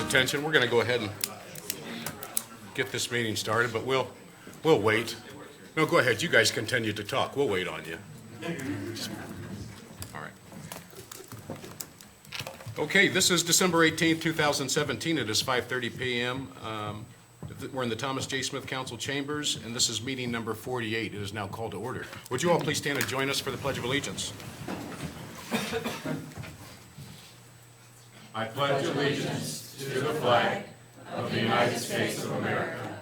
attention, we're going to go ahead and get this meeting started, but we'll wait. No, go ahead. You guys continue to talk. We'll wait on you. All right. Okay, this is December 18th, 2017. It is 5:30 p.m. We're in the Thomas J. Smith Council Chambers, and this is meeting number 48. It is now called to order. Would you all please stand and join us for the Pledge of Allegiance? I pledge allegiance to the flag of the United States of America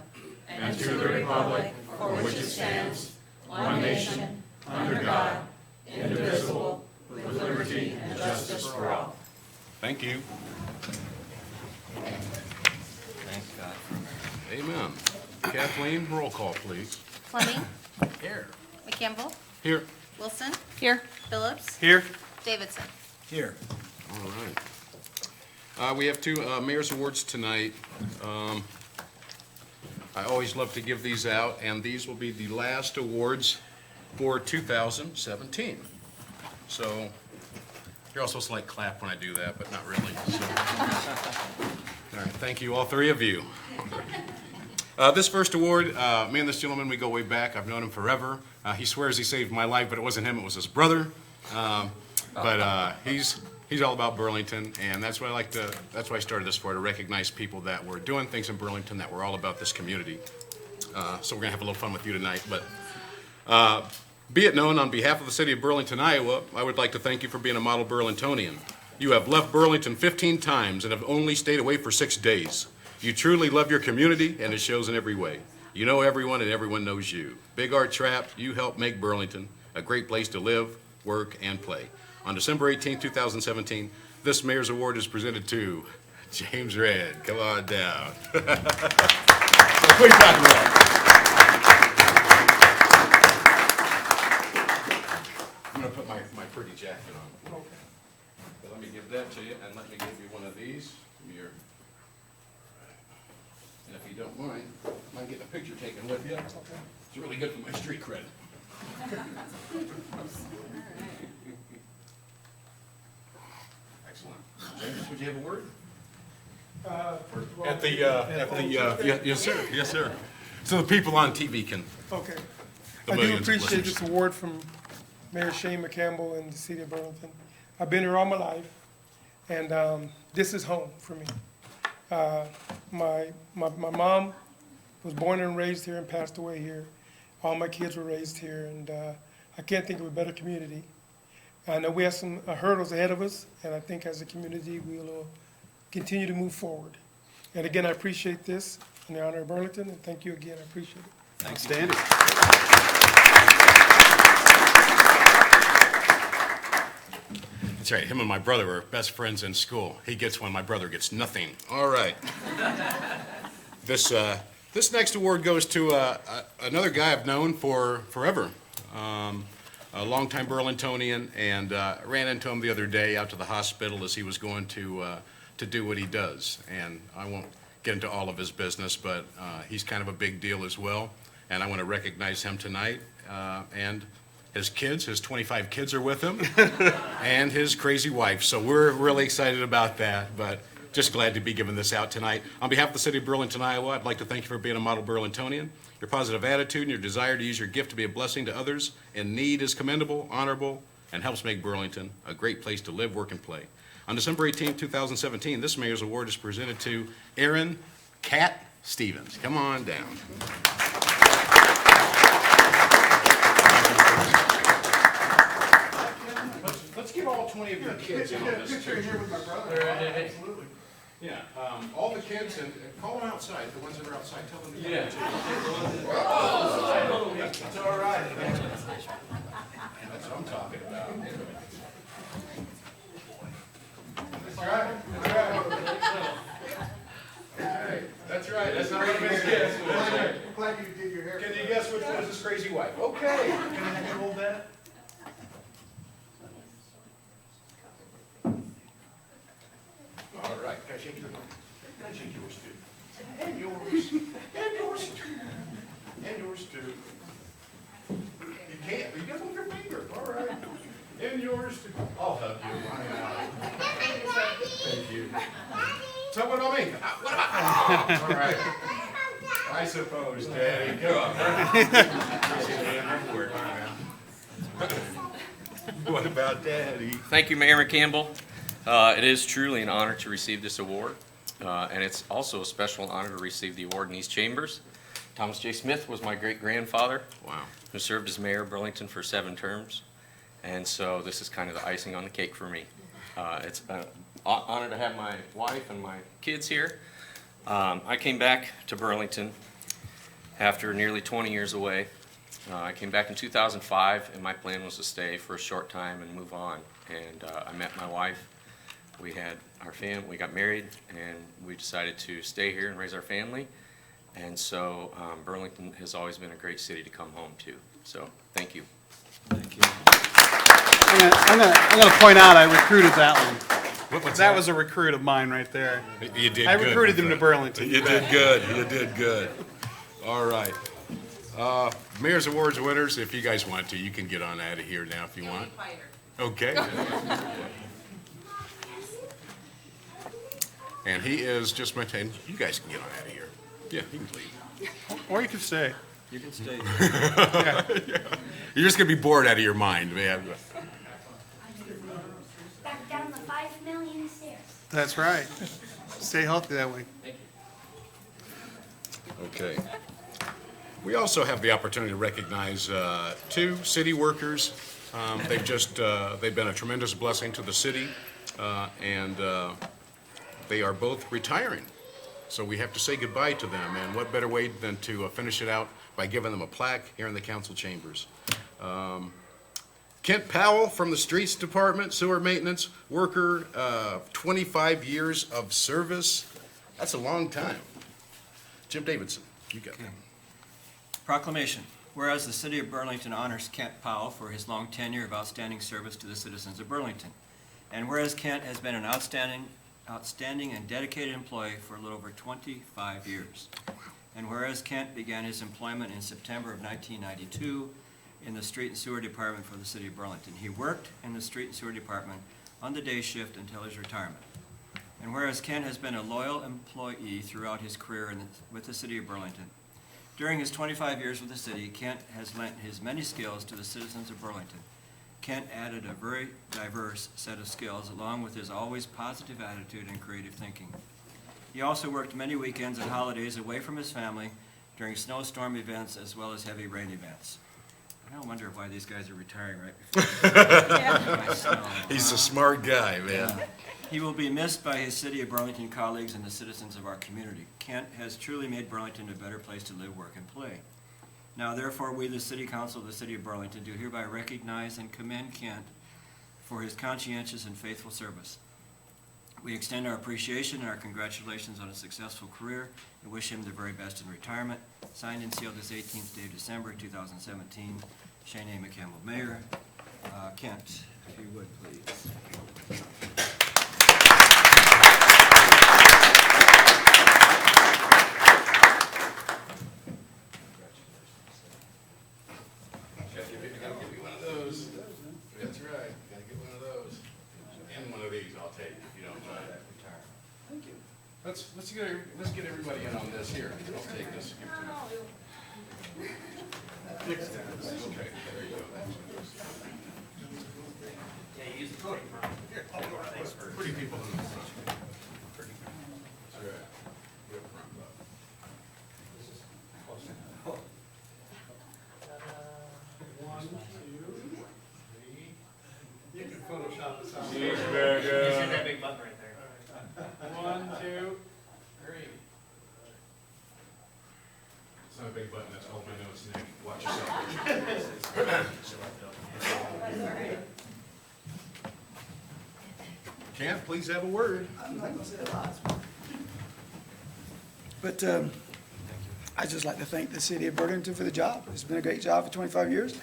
and to the republic for which it stands, one nation, under God, indivisible, with liberty and justice for all. Thank you. Thanks, God. Amen. Kathleen, roll call, please. Fleming. Here. McCampbell. Here. Wilson. Here. Phillips. Here. Davidson. Here. All right. We have two Mayor's Awards tonight. I always love to give these out, and these will be the last awards for 2017. So you're all supposed to like clap when I do that, but not really. So. All right, thank you, all three of you. This first award, me and this gentleman, we go way back. I've known him forever. He swears he saved my life, but it wasn't him, it was his brother. He's all about Burlington, and that's why I started this for, to recognize people that were doing things in Burlington that were all about this community. So we're gonna have a little fun with you tonight, but be it known, on behalf of the city of Burlington, Iowa, I would like to thank you for being a model Burlingtonian. You have left Burlington 15 times and have only stayed away for 6 days. You truly love your community, and it shows in every way. You know everyone, and everyone knows you. Big Art Trap, you help make Burlington a great place to live, work, and play. On December 18, 2017, this Mayor's Award is presented to James Red. Come on down. Quick rock and roll. I'm going to put my pretty jacket on. Okay. So let me give that to you, and let me give you one of these. Here. And if you don't mind getting a picture taken with you. It's really good for my street cred. Excellent. James, would you have a word? First of all, Yes, sir. Yes, sir. So the people on TV can. okay. The I do millions of appreciate listeners. this award from Mayor Shane McCampbell and the city of Burlington. I've been here all my life, and this is home for me. My mom was born and raised here and passed away here. All my kids were raised here, and I can't think of a better community. I know we have some hurdles ahead of us, and I think as a community, we will continue to move forward. And again, I appreciate this in the honor of Burlington, and thank you again. I appreciate it. Thanks, Danny. That's right. Him and my brother were best friends in school. He gets one, my brother gets nothing. All right. This next award goes to another guy I've known for forever. A longtime Burlingtonian, and ran into him the other day out to the hospital as he was going to do what he does. And I won't get into all of his business, but he's kind of a big deal as well. And I want to recognize him tonight. And his kids, his 25 kids are with him, and his crazy wife. So we're really excited about that, but just glad to be giving this out tonight. On behalf of the city of Burlington, Iowa, I'd like to thank you for being a model Burlingtonian. Your positive attitude and your desire to use your gift to be a blessing to others in need is commendable, honorable, and helps make Burlington a great place to live, work, and play. On December 18, 2017, this Mayor's Award is presented to Aaron Cat Stevens. Come on down. Let's give all 20 of your kids in on this picture. Absolutely. Yeah, all the kids, and call them outside, the ones that are outside, tell them to come. Yeah. That's all right. That's what I'm talking about. That's right. That's right. That's not one of his kids. Glad you did your hair. Can you guess which one is his crazy wife? Okay. Can I have you hold that? All right. Can I shake yours too? And yours. And yours too. And yours too. You can't. You got to move your finger. All right. And yours too. I'll help you. Thank you. So what about me? What about? All right. I suppose, Daddy. Go on. What about Daddy? Thank you, Mayor McCampbell. It is truly an honor to receive this award, and it's also a special honor to receive the award in these chambers. Thomas J. Smith was my great-grandfather, Wow. who served as mayor of Burlington for 7 terms, and so this is kind of the icing on the cake for me. It's an honor to have my wife and my kids here. I came back to Burlington after nearly 20 years away. I came back in 2005, and my plan was to stay for a short time and move on. And I met my wife. We had our family. We got married, and we decided to stay here and raise our family. And so Burlington has always been a great city to come home to. So thank you. Thank you. I'm gonna point out I recruited that one. What's That was a recruit of mine right there. You did I good, recruited my them to friend. Burlington. You did good. You did good. All right. Mayor's Awards winners, if you guys want to, you can get on out of here now if you want. Okay. And he is just maintained. You guys can get on out of here. Yeah, you can leave. Or you could stay. You can stay. You're just gonna be bored out of your mind, man. Back down the 5 million stairs. That's right. Stay healthy that way. Okay. We also have the opportunity to recognize 2 city workers. They've been a tremendous blessing to the city, and they are both retiring. So we have to say goodbye to them, and what better way than to finish it out by giving them a plaque here in the council chambers. Kent Powell from the Streets Department, sewer maintenance worker, 25 years of service. That's a long time. Jim Davidson, you got that. Proclamation. Whereas the City of Burlington honors Kent Powell for his long tenure of outstanding service to the citizens of Burlington. And whereas Kent has been an outstanding and dedicated employee for a little over 25 years. And whereas Kent began his employment in September of 1992 in the Street and Sewer Department for the City of Burlington. He worked in the Street and Sewer Department on the day shift until his retirement. And whereas Kent has been a loyal employee throughout his career with the City of Burlington, during his 25 years with the city, Kent has lent his many skills to the citizens of Burlington. Kent added a very diverse set of skills along with his always positive attitude and creative thinking. He also worked many weekends and holidays away from his family during snowstorm events as well as heavy rain events. I don't wonder why these guys are retiring right before. He's a smart guy, man. He will be missed by his City of Burlington colleagues and the citizens of our community. Kent has truly made Burlington a better place to live, work, and play. Now, therefore, we, the City Council of the City of Burlington, do hereby recognize and commend Kent for his conscientious and faithful service. We extend our appreciation and our congratulations on a successful career and wish him the very best in retirement. Signed and sealed this 18th day of December 2017. Shane A. McCampbell, Mayor. Kent, if you would, please. That's right, gotta get one of those. And one of these I'll take, if you don't mind. Thank you. Let's get everybody in on this here. I'll take this. Okay, there you go. Pretty people in the front. That's right. Get front up. You can Photoshop this out. That big button right there. 1, 2, 3. It's not a big button, that's all my notes, Nick. Watch yourself. Kent, please have a word. I'm not gonna say a lot. But I'd just like to thank the city of Burlington for the job. It's been a great job for 25 years.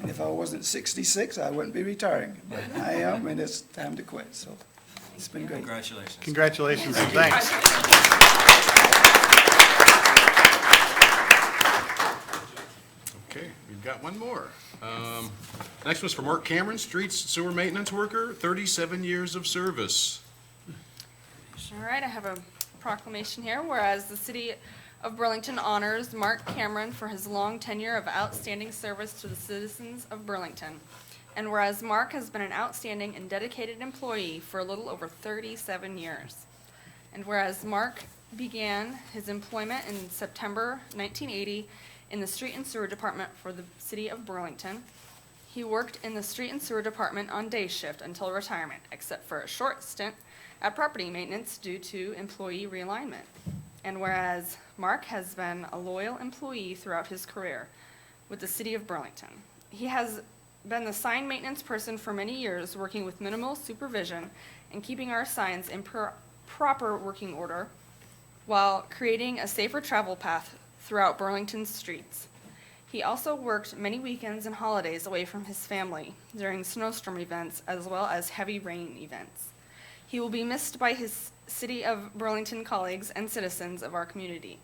And if I wasn't 66, I wouldn't be retiring. But I am, and it's time to quit, so it's been great. Congratulations. Congratulations and thanks. Okay, we've got one more. Next one's for Mark Cameron, streets sewer maintenance worker, 37 years of service. All right, I have a proclamation here, whereas the City of Burlington honors Mark Cameron for his long tenure of outstanding service to the citizens of Burlington. And whereas Mark has been an outstanding and dedicated employee for a little over 37 years. And whereas Mark began his employment in September 1980 in the Street and Sewer Department for the City of Burlington. He worked in the Street and Sewer Department on day shift until retirement, except for a short stint at property maintenance due to employee realignment. And whereas Mark has been a loyal employee throughout his career with the City of Burlington. He has been the sign maintenance person for many years, working with minimal supervision and keeping our signs in proper working order while creating a safer travel path throughout Burlington's streets. He also worked many weekends and holidays away from his family during snowstorm events as well as heavy rain events. He will be missed by his City of Burlington colleagues and citizens of our community.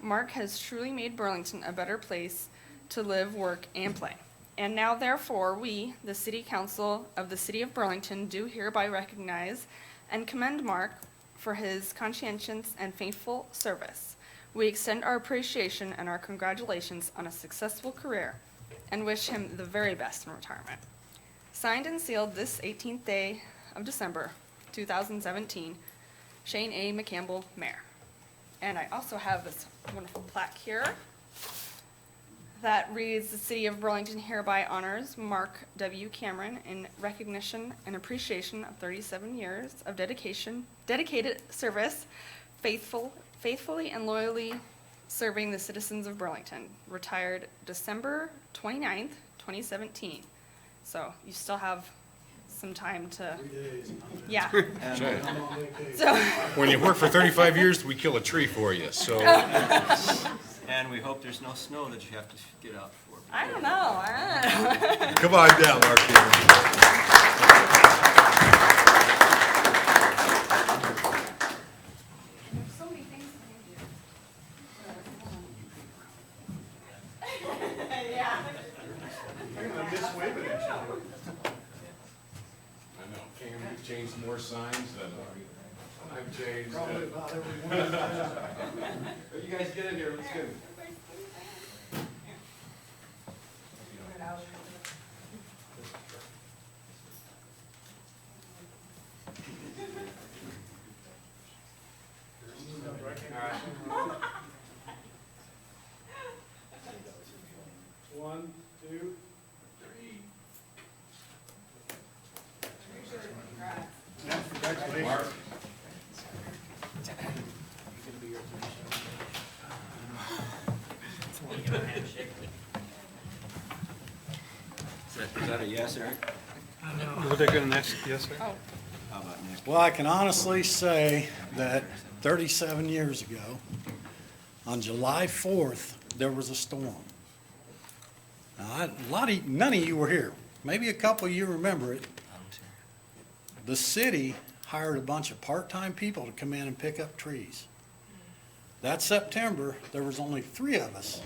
Mark has truly made Burlington a better place to live, work, and play. And now, therefore, we, the City Council of the City of Burlington, do hereby recognize and commend Mark for his conscientious and faithful service. We extend our appreciation and our congratulations on a successful career and wish him the very best in retirement. Signed and sealed this 18th day of December, 2017, Shane A. McCampbell, Mayor. And I also have this wonderful plaque here that reads, the City of Burlington hereby honors Mark W. Cameron in recognition and appreciation of 37 years of dedicated service, faithfully and loyally serving the citizens of Burlington. Retired December 29th, 2017. So you still have some time to, yeah. So, When you work for 35 years, we kill a tree for you, so. And we hope there's no snow that you have to get out for. I don't know. Come on down, Mark Cameron. There's so many things I know, Cam, you've changed more signs than I've changed. You guys get in here, let's go. One, two, three. Congratulations. Is that a yes, Eric? We'll take it next, yes, sir. Oh, How about Nick? Well, I can honestly say that 37 years ago, on July 4th, there was a storm. Now, none of you were here. Maybe a couple of you remember it. The city hired a bunch of part-time people to come in and pick up trees. That September, there was only 3 of us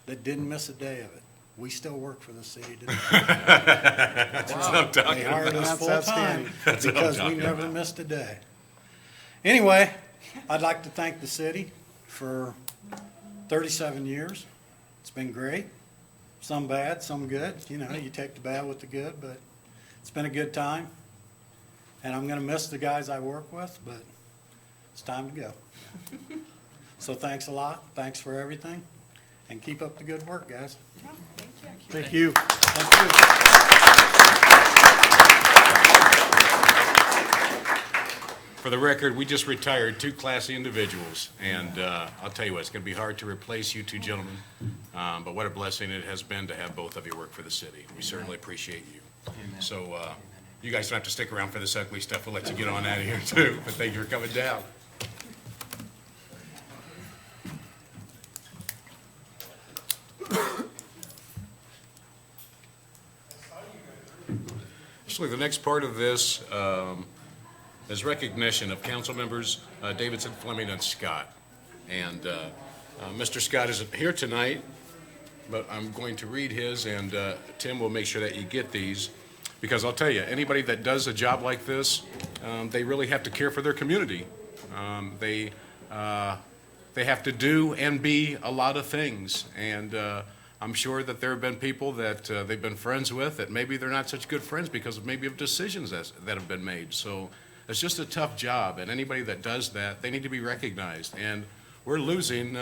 that didn't miss a day of it. We still work for the city today. That's what I'm talking They hired about. us full-time That's what I'm because we talking never about. missed a day. Anyway, I'd like to thank the city for 37 years. It's been great. Some bad, some good. You know, you take the bad with the good, but it's been a good time. And I'm gonna miss the guys I work with, but it's time to go. So thanks a lot. Thanks for everything. And keep up the good work, guys. Thank you. Thank you. For the record, we just retired 2 classy individuals, and I'll tell you what, it's going to be hard to replace you 2 gentlemen, but what a blessing it has been to have both of you work for the city. We certainly appreciate you. So you guys don't have to stick around for this ugly stuff. We'll let you get on out of here too, but thank you for coming down. Actually, the next part of this is recognition of council members Davidson, Fleming, and Scott. And Mr. Scott isn't here tonight, but I'm going to read his, and Tim will make sure that you get these. Because I'll tell you, anybody that does a job like this, they really have to care for their community. They have to do and be a lot of things, and I'm sure that there have been people that they've been friends with that maybe they're not such good friends because of maybe of decisions that have been made. So it's just a tough job, and anybody that does that, they need to be recognized. And we're losing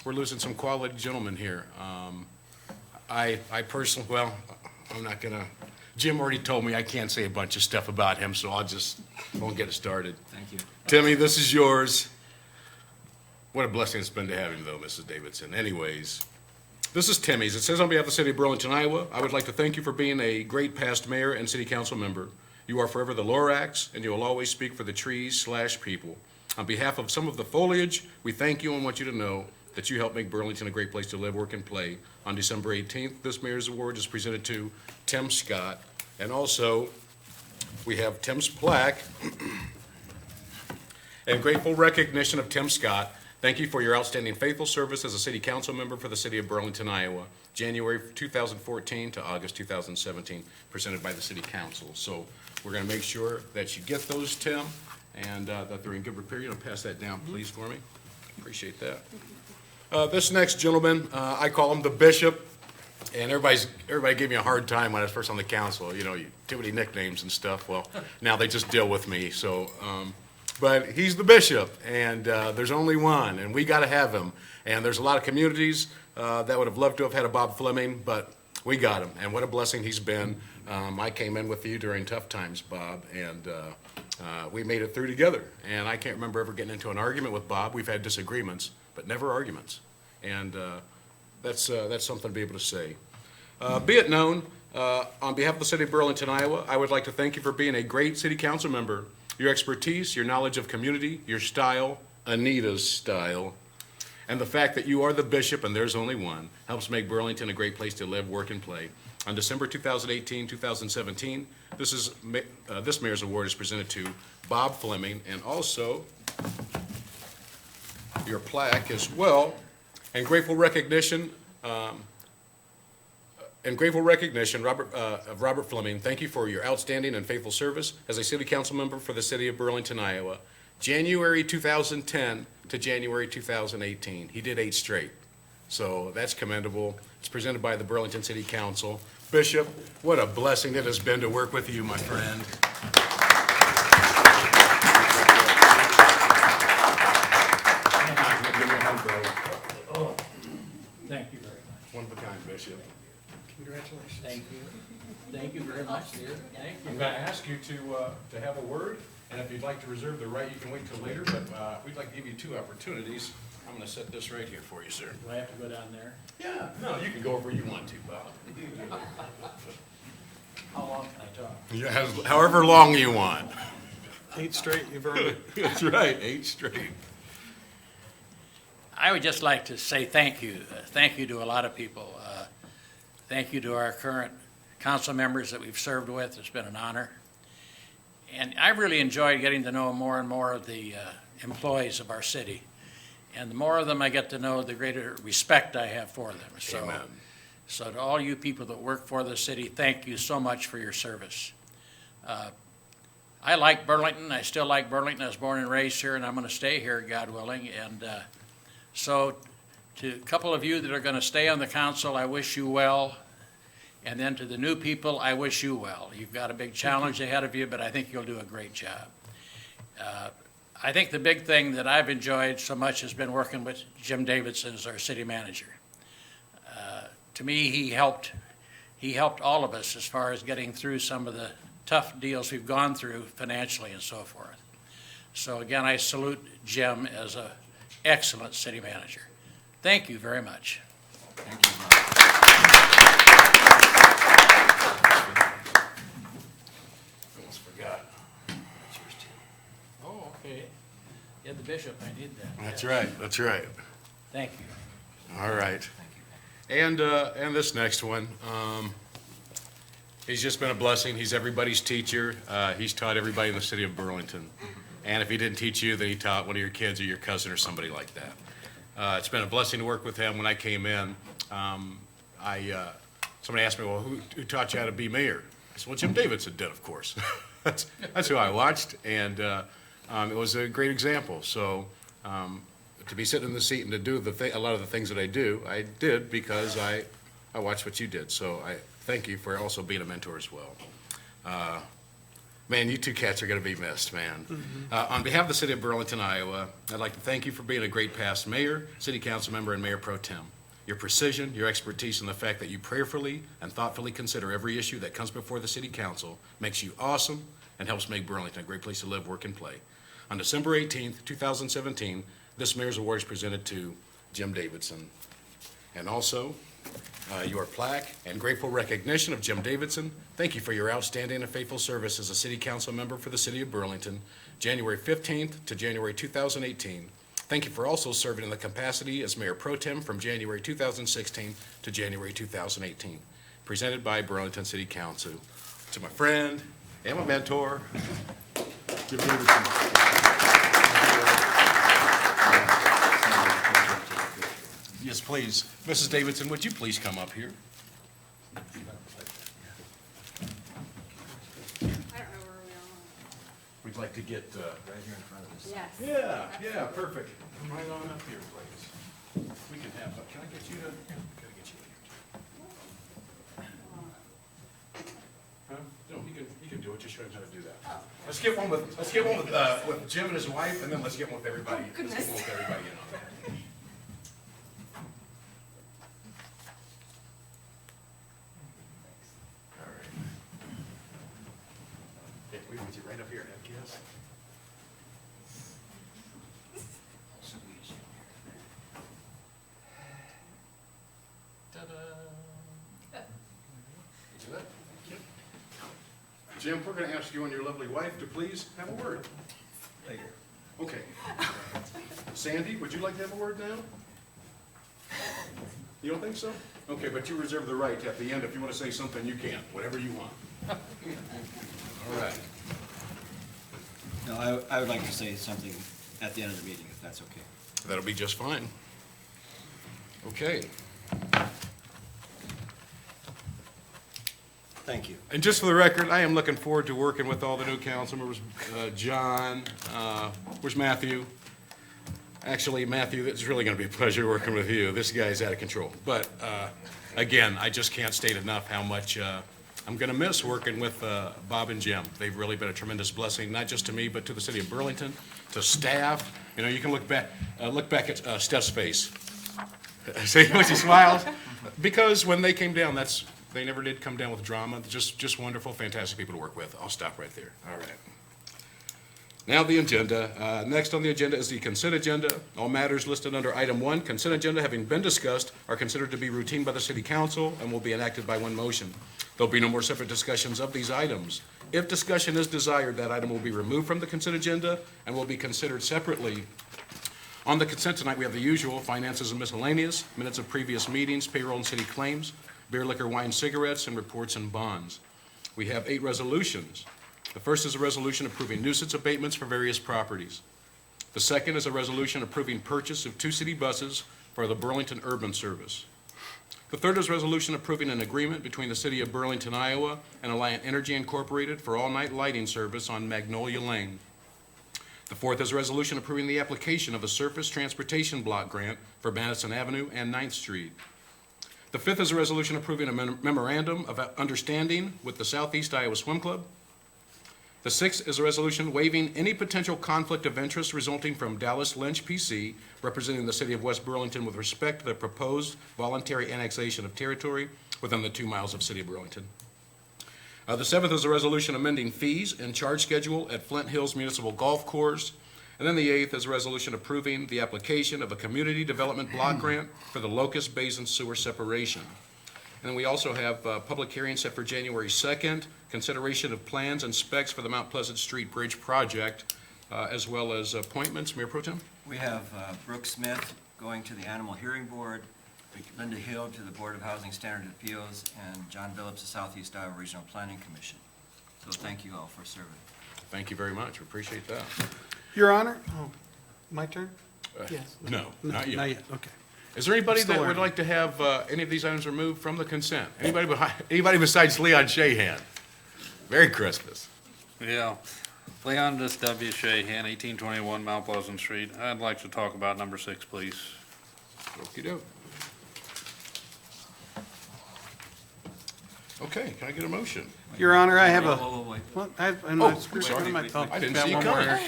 some quality gentlemen here. I personally, well, I'm not gonna. Jim already told me I can't say a bunch of stuff about him, so I won't get it started. Thank you. Timmy, this is yours. What a blessing it's been to have him, though, Mrs. Davidson. Anyways, this is Timmy's. It says, on behalf of the city of Burlington, Iowa, I would like to thank you for being a great past mayor and city council member. You are forever the Lorax, and you will always speak for the trees/people. On behalf of some of the foliage, we thank you and want you to know that you helped make Burlington a great place to live, work, and play. On December 18th, this mayor's award is presented to Tim Scott. And also, we have Tim's plaque. In grateful recognition of Tim Scott, thank you for your outstanding faithful service as a city council member for the city of Burlington, Iowa, January 2014 to August 2017, presented by the city council. So we're going to make sure that you get those, Tim, and that they're in good repair. You know, pass that down, please, for me. Appreciate that. This next gentleman, I call him the bishop, and everybody gave me a hard time when I was first on the council. You know, too many nicknames and stuff. Well, now they just deal with me. So, but he's the bishop, and there's only one, and we got to have him. And there's a lot of communities that would have loved to have had a Bob Fleming, but we got him, and what a blessing he's been. I came in with you during tough times, Bob, and we made it through together. And I can't remember ever getting into an argument with Bob. We've had disagreements, but never arguments. And that's something to be able to say. Be it known, on behalf of the city of Burlington, Iowa, I would like to thank you for being a great city council member. Your expertise, your knowledge of community, your style, Anita's style, and the fact that you are the bishop and there's only one, helps make Burlington a great place to live, work, and play. On December 2018-2017, this mayor's award is presented to Bob Fleming, and also your plaque as well. And grateful recognition, of Robert Fleming, thank you for your outstanding and faithful service as a city council member for the city of Burlington, Iowa, January 2010 to January 2018. He did 8 straight, so that's commendable. It's presented by the Burlington City Council. Bishop, what a blessing it has been to work with you, my friend. Thank you very much. One of a kind, Bishop. Congratulations. Thank you. Thank you very much, dear. Thank I'm you. going to ask you to have a word, and if you'd like to reserve the right, you can wait till later, but we'd like to give you 2 opportunities. I'm going to set this right here for you, sir. Do I have to go down there? Yeah, no, you can go wherever you want to, Bob. How long can I talk? Yeah, however long you want. 8 straight, you've earned it. That's right, 8 straight. I would just like to say thank you. Thank you to a lot of people. Thank you to our current council members that we've served with. It's been an honor. And I really enjoyed getting to know more and more of the employees of our city. And the more of them I get to know, the greater respect I have for them. Amen. So to all you people that work for the city, thank you so much for your service. I like Burlington. I still like Burlington. I was born and raised here, and I'm going to stay here, God willing. And so to a couple of you that are going to stay on the council, I wish you well. And then to the new people, I wish you well. You've got a big challenge ahead of you, but I think you'll do a great job. I think the big thing that I've enjoyed so much has been working with Jim Davidson as our city manager. To me, he helped all of us as far as getting through some of the tough deals we've gone through financially and so forth. So again, I salute Jim as an excellent city manager. Thank you very much. Thank you, Bob. Almost forgot. Oh, okay. Yeah, the bishop, I need that. That's right, that's right. Thank you. All right. And this next one, he's just been a blessing. He's everybody's teacher. He's taught everybody in the city of Burlington. And if he didn't teach you, then he taught one of your kids or your cousin or somebody like that. It's been a blessing to work with him. When I came in, somebody asked me, well, who taught you how to be mayor? I said, well, Jim Davidson did, of course. That's who I watched, and it was a great example. So to be sitting in the seat and to do a lot of the things that I do, I did because I watched what you did. So I thank you for also being a mentor as well. Man, you two cats are going to be missed, man. On behalf of the city of Burlington, Iowa, I'd like to thank you for being a great past mayor, city council member, and mayor pro tem. Your precision, your expertise, and the fact that you prayerfully and thoughtfully consider every issue that comes before the city council makes you awesome and helps make Burlington a great place to live, work, and play. On December 18th, 2017, this mayor's award is presented to Jim Davidson. And also, your plaque and grateful recognition of Jim Davidson. Thank you for your outstanding and faithful service as a city council member for the city of Burlington, January 15th to January 2018. Thank you for also serving in the capacity as Mayor Pro Tem from January 2016 to January 2018. Presented by Burlington City Council. To my friend and my mentor, Jim Davidson. Yes, please. Mrs. Davidson, would you please come up here? I don't know where we are. We'd like to get, Right here in front of us. Yes. yeah, perfect. Come right on up here, please. We can have, can I get you to, gotta get you in here. Huh? No, he can do it, just show him how to do that. Let's get one with Jim and his wife, and then let's get one with everybody. Oh, goodness. Let's get one with everybody in on that. All right. Hey, we want you right up here, heck yes. See that? Jim, we're going to ask you and your lovely wife to please have a word. Later. Okay. Sandy, would you like to have a word now? You don't think so? Okay, but you reserve the right at the end. If you want to say something, you can, whatever you want. All right. No, I would like to say something at the end of the meeting, if that's okay. That'll be just fine. Okay. Thank you. And just for the record, I am looking forward to working with all the new council members. John, where's Matthew? Actually, Matthew, it's really going to be a pleasure working with you. This guy's out of control. But again, I just can't state enough how much I'm going to miss working with Bob and Jim. They've really been a tremendous blessing, not just to me, but to the city of Burlington, to staff. You know, you can look back at Steph's face. See when she smiles? Because when they came down, they never did come down with drama. Just wonderful, fantastic people to work with. I'll stop right there. All right. Now the agenda. Next on the agenda is the consent agenda. All matters listed under item 1, consent agenda, having been discussed, are considered to be routine by the city council and will be enacted by one motion. There'll be no more separate discussions of these items. If discussion is desired, that item will be removed from the consent agenda and will be considered separately. On the consent tonight, we have the usual: finances and miscellaneous, minutes of previous meetings, payroll and city claims, beer, liquor, wine, cigarettes, and reports and bonds. We have 8 resolutions. The first is a resolution approving nuisance abatements for various properties. The second is a resolution approving purchase of 2 city buses for the Burlington Urban Service. The third is a resolution approving an agreement between the city of Burlington, Iowa, and Alliant Energy Incorporated for all-night lighting service on Magnolia Lane. The fourth is a resolution approving the application of a surface transportation block grant for Madison Avenue and 9th Street. The fifth is a resolution approving a memorandum of understanding with the Southeast Iowa Swim Club. The sixth is a resolution waiving any potential conflict of interest resulting from Dallas Lynch PC, representing the city of West Burlington with respect to the proposed voluntary annexation of territory within the 2 miles of city of Burlington. The seventh is a resolution amending fees and charge schedule at Flint Hills Municipal Golf Course. And then the eighth is a resolution approving the application of a community development block grant for the Locust Basin sewer separation. And then we also have public hearing set for January 2nd, consideration of plans and specs for the Mount Pleasant Street Bridge project, as well as appointments. Mayor Pro Tem? We have Brooke Smith going to the Animal Hearing Board, Linda Hill to the Board of Housing Standard Appeals, and John Billups to Southeast Iowa Regional Planning Commission. So thank you all for serving. Thank you very much. We appreciate that. Your Honor? Oh, my turn? Yes. No, not yet. Not yet, okay. Is there anybody Still that would learning. like to have any of these items removed from the consent? Anybody besides Leon Shahan? Merry Christmas. Yeah. Leonidas W. Shahan, 1821 Mount Pleasant Street. I'd like to talk about number 6, please. Okey-doke. Okay, can I get a motion? Your Honor, I have Wait. What? Oh, sorry. I didn't see you coming.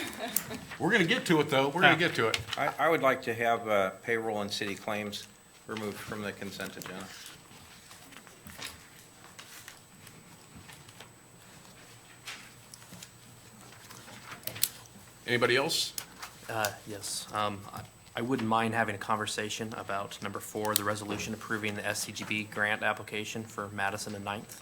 We're gonna get to it, though. We're gonna get to it. I would like to have payroll and city claims removed from the consent agenda. Anybody else? Yes. I wouldn't mind having a conversation about number 4, the resolution approving the SCGB grant application for Madison and Ninth.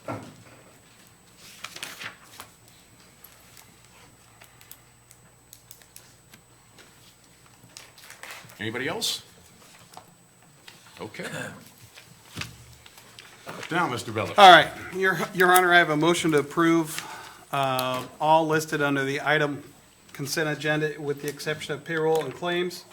Anybody else? Okay. Now, Mr. Bellis. All right, Your Honor, I have a motion to approve all listed under the item consent agenda with the exception of payroll and claims.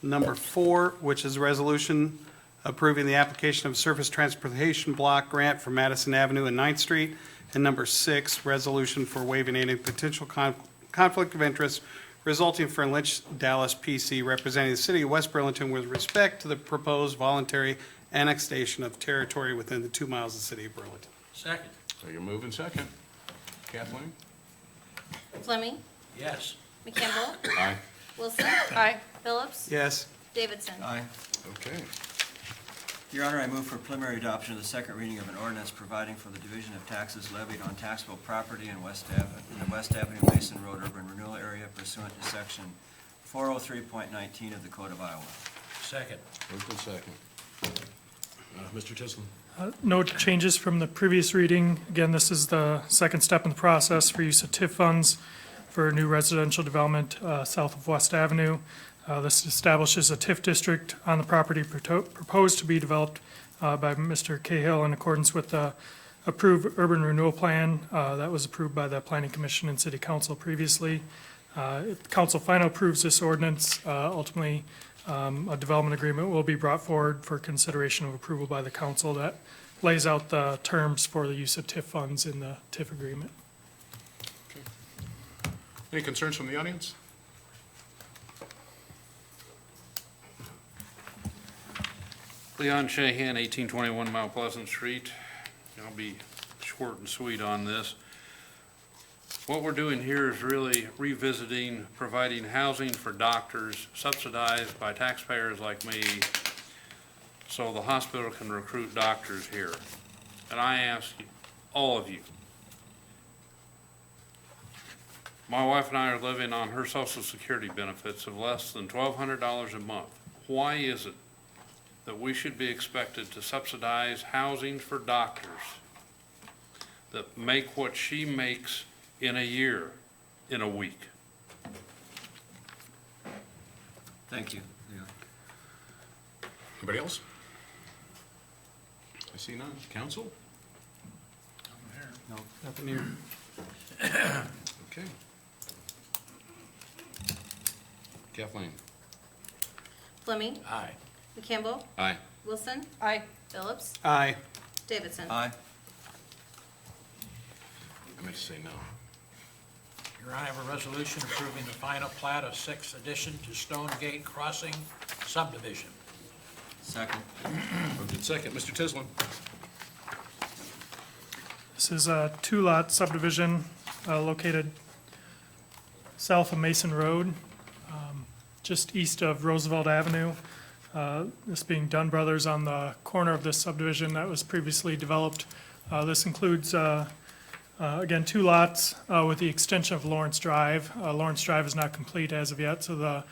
Number 4, which is a resolution approving the application of surface transportation block grant for Madison Avenue and 9th Street. And number 6, resolution for waiving any potential conflict of interest resulting from Lynch Dallas PC representing the city of West Burlington with respect to the proposed voluntary annexation of territory within the 2 miles of the city of Burlington. Second. So you're moving second. Kathleen? Fleming, Yes. McCampbell, Aye. Wilson, Aye. Phillips, Yes. Davidson. Aye. Okay. Your Honor, I move for preliminary adoption of the second reading of an ordinance providing for the division of taxes levied on taxable property in the West Avenue Mason Road urban renewal area pursuant to section 403.19 of the Code of Iowa. Second. Moved in second. Mr. Tislin? No changes from the previous reading. Again, this is the second step in the process for use of TIF funds for new residential development south of West Avenue. This establishes a TIF district on the property proposed to be developed by Mr. Cahill in accordance with the approved urban renewal plan that was approved by the Planning Commission and City Council previously. If the council final approves this ordinance, ultimately a development agreement will be brought forward for consideration of approval by the council that lays out the terms for the use of TIF funds in the TIF agreement. Any concerns from the audience? Leon Shahan, 1821 Mount Pleasant Street. I'll be short and sweet on this. What we're doing here is really revisiting providing housing for doctors subsidized by taxpayers like me so the hospital can recruit doctors here. And I ask you, all of you, my wife and I are living on her Social Security benefits of less than $1,200 a month. Why is it that we should be expected to subsidize housing for doctors that make what she makes in a year, in a week? Thank you, Leon. Anybody else? I see none. Council? No, nothing here. Okay. Kathleen? Fleming, Aye. McCampbell, Aye. Wilson, Aye. Phillips, Aye. Davidson. Aye. I meant to say no. Your Honor, I have a resolution approving the final plat of 6th addition to Stonegate Crossing subdivision. Second. Moved in second. Mr. Tislin? This is a two-lot subdivision located south of Mason Road, just east of Roosevelt Avenue. This being Dunn Brothers on the corner of this subdivision that was previously developed. This includes, again, 2 lots with the extension of Lawrence Drive. Lawrence Drive is not complete as of yet, so the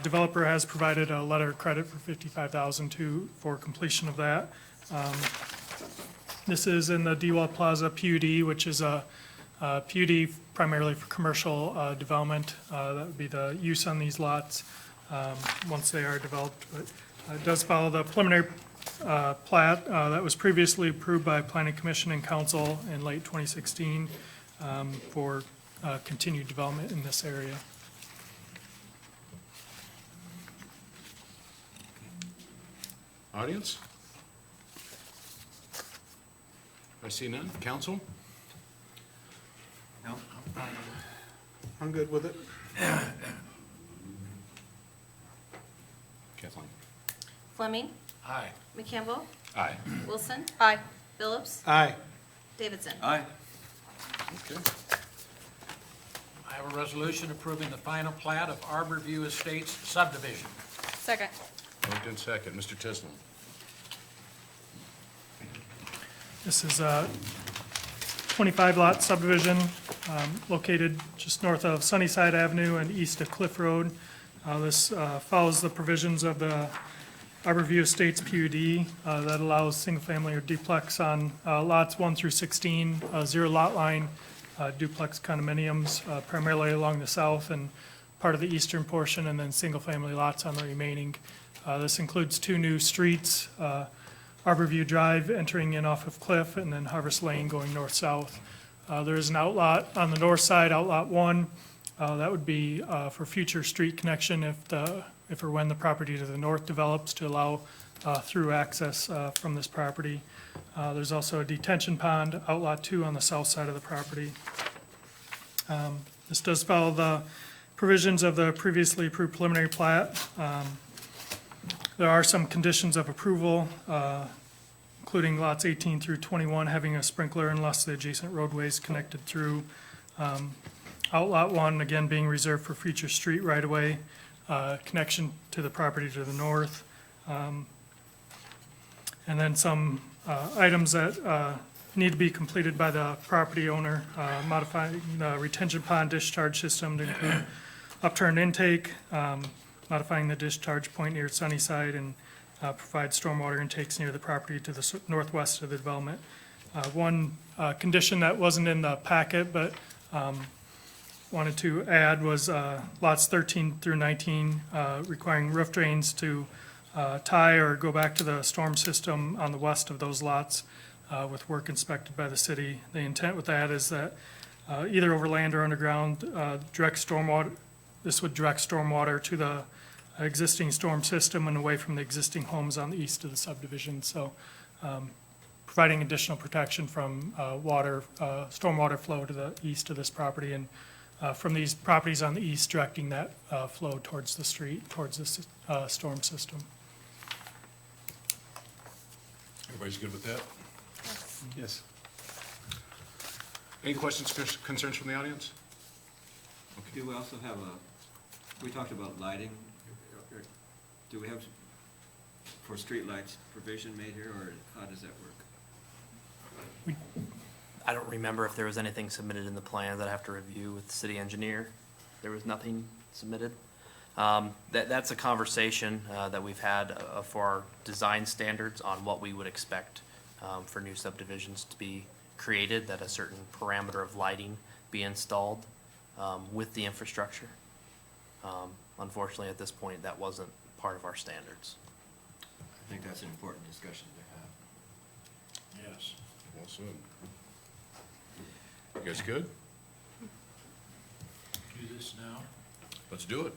developer has provided a letter of credit for $55,000 for completion of that. This is in the Dewalt Plaza PUD, which is a PUD primarily for commercial development. That would be the use on these lots once they are developed. But it does follow the preliminary plat that was previously approved by Planning Commission and Council in late 2016 for continued development in this area. Audience? I see none. Council? No? I'm good with it. Kathleen? Fleming, Aye. McCampbell, Aye. Wilson, Aye. Phillips, Aye. Davidson. Aye. Okay. I have a resolution approving the final plat of Arbor View Estates subdivision. Second. Moved in second. Mr. Tisland? This is a 25-lot subdivision located just north of Sunnyside Avenue and east of Cliff Road. This follows the provisions of the Arborview Estates PUD that allows single-family or duplex on lots 1 through 16, zero lot line duplex condominiums, primarily along the south and part of the eastern portion, and then single-family lots on the remaining. This includes 2 new streets, Arborview Drive entering in off of Cliff, and then Harvest Lane going north-south. There is an outlot on the north side, Outlot 1. That would be for future street connection if or when the property to the north develops to allow through access from this property. There's also a detention pond, Outlot 2 on the south side of the property. This does follow the provisions of the previously approved preliminary plat. There are some conditions of approval, including lots 18 through 21 having a sprinkler unless the adjacent roadways connected through. Outlot 1, again, being reserved for future street right-of-way, connection to the property to the north. And then some items that need to be completed by the property owner, modifying the retention pond discharge system to include upturned intake, modifying the discharge point near Sunnyside, and provide stormwater intakes near the property to the northwest of the development. One condition that wasn't in the packet, but wanted to add was lots 13 through 19 requiring roof drains to tie or go back to the storm system on the west of those lots with work inspected by the city. The intent with that is that either over land or underground, this would direct stormwater to the existing storm system and away from the existing homes on the east of the subdivision. So providing additional protection from stormwater flow to the east of this property, and from these properties on the east, directing that flow towards the street, towards this storm system. Everybody's good with that? Yes. Any questions, concerns from the audience? Do we also have we talked about lighting. Do we have, for street lights, provision made here, or how does that work? I don't remember if there was anything submitted in the plan that I have to review with the city engineer. There was nothing submitted. That's a conversation that we've had for our design standards on what we would expect for new subdivisions to be created, that a certain parameter of lighting be installed with the infrastructure. Unfortunately, at this point, that wasn't part of our standards. I think that's an important discussion to have. Yes. Well said. You guys good? Do this now. Let's do it.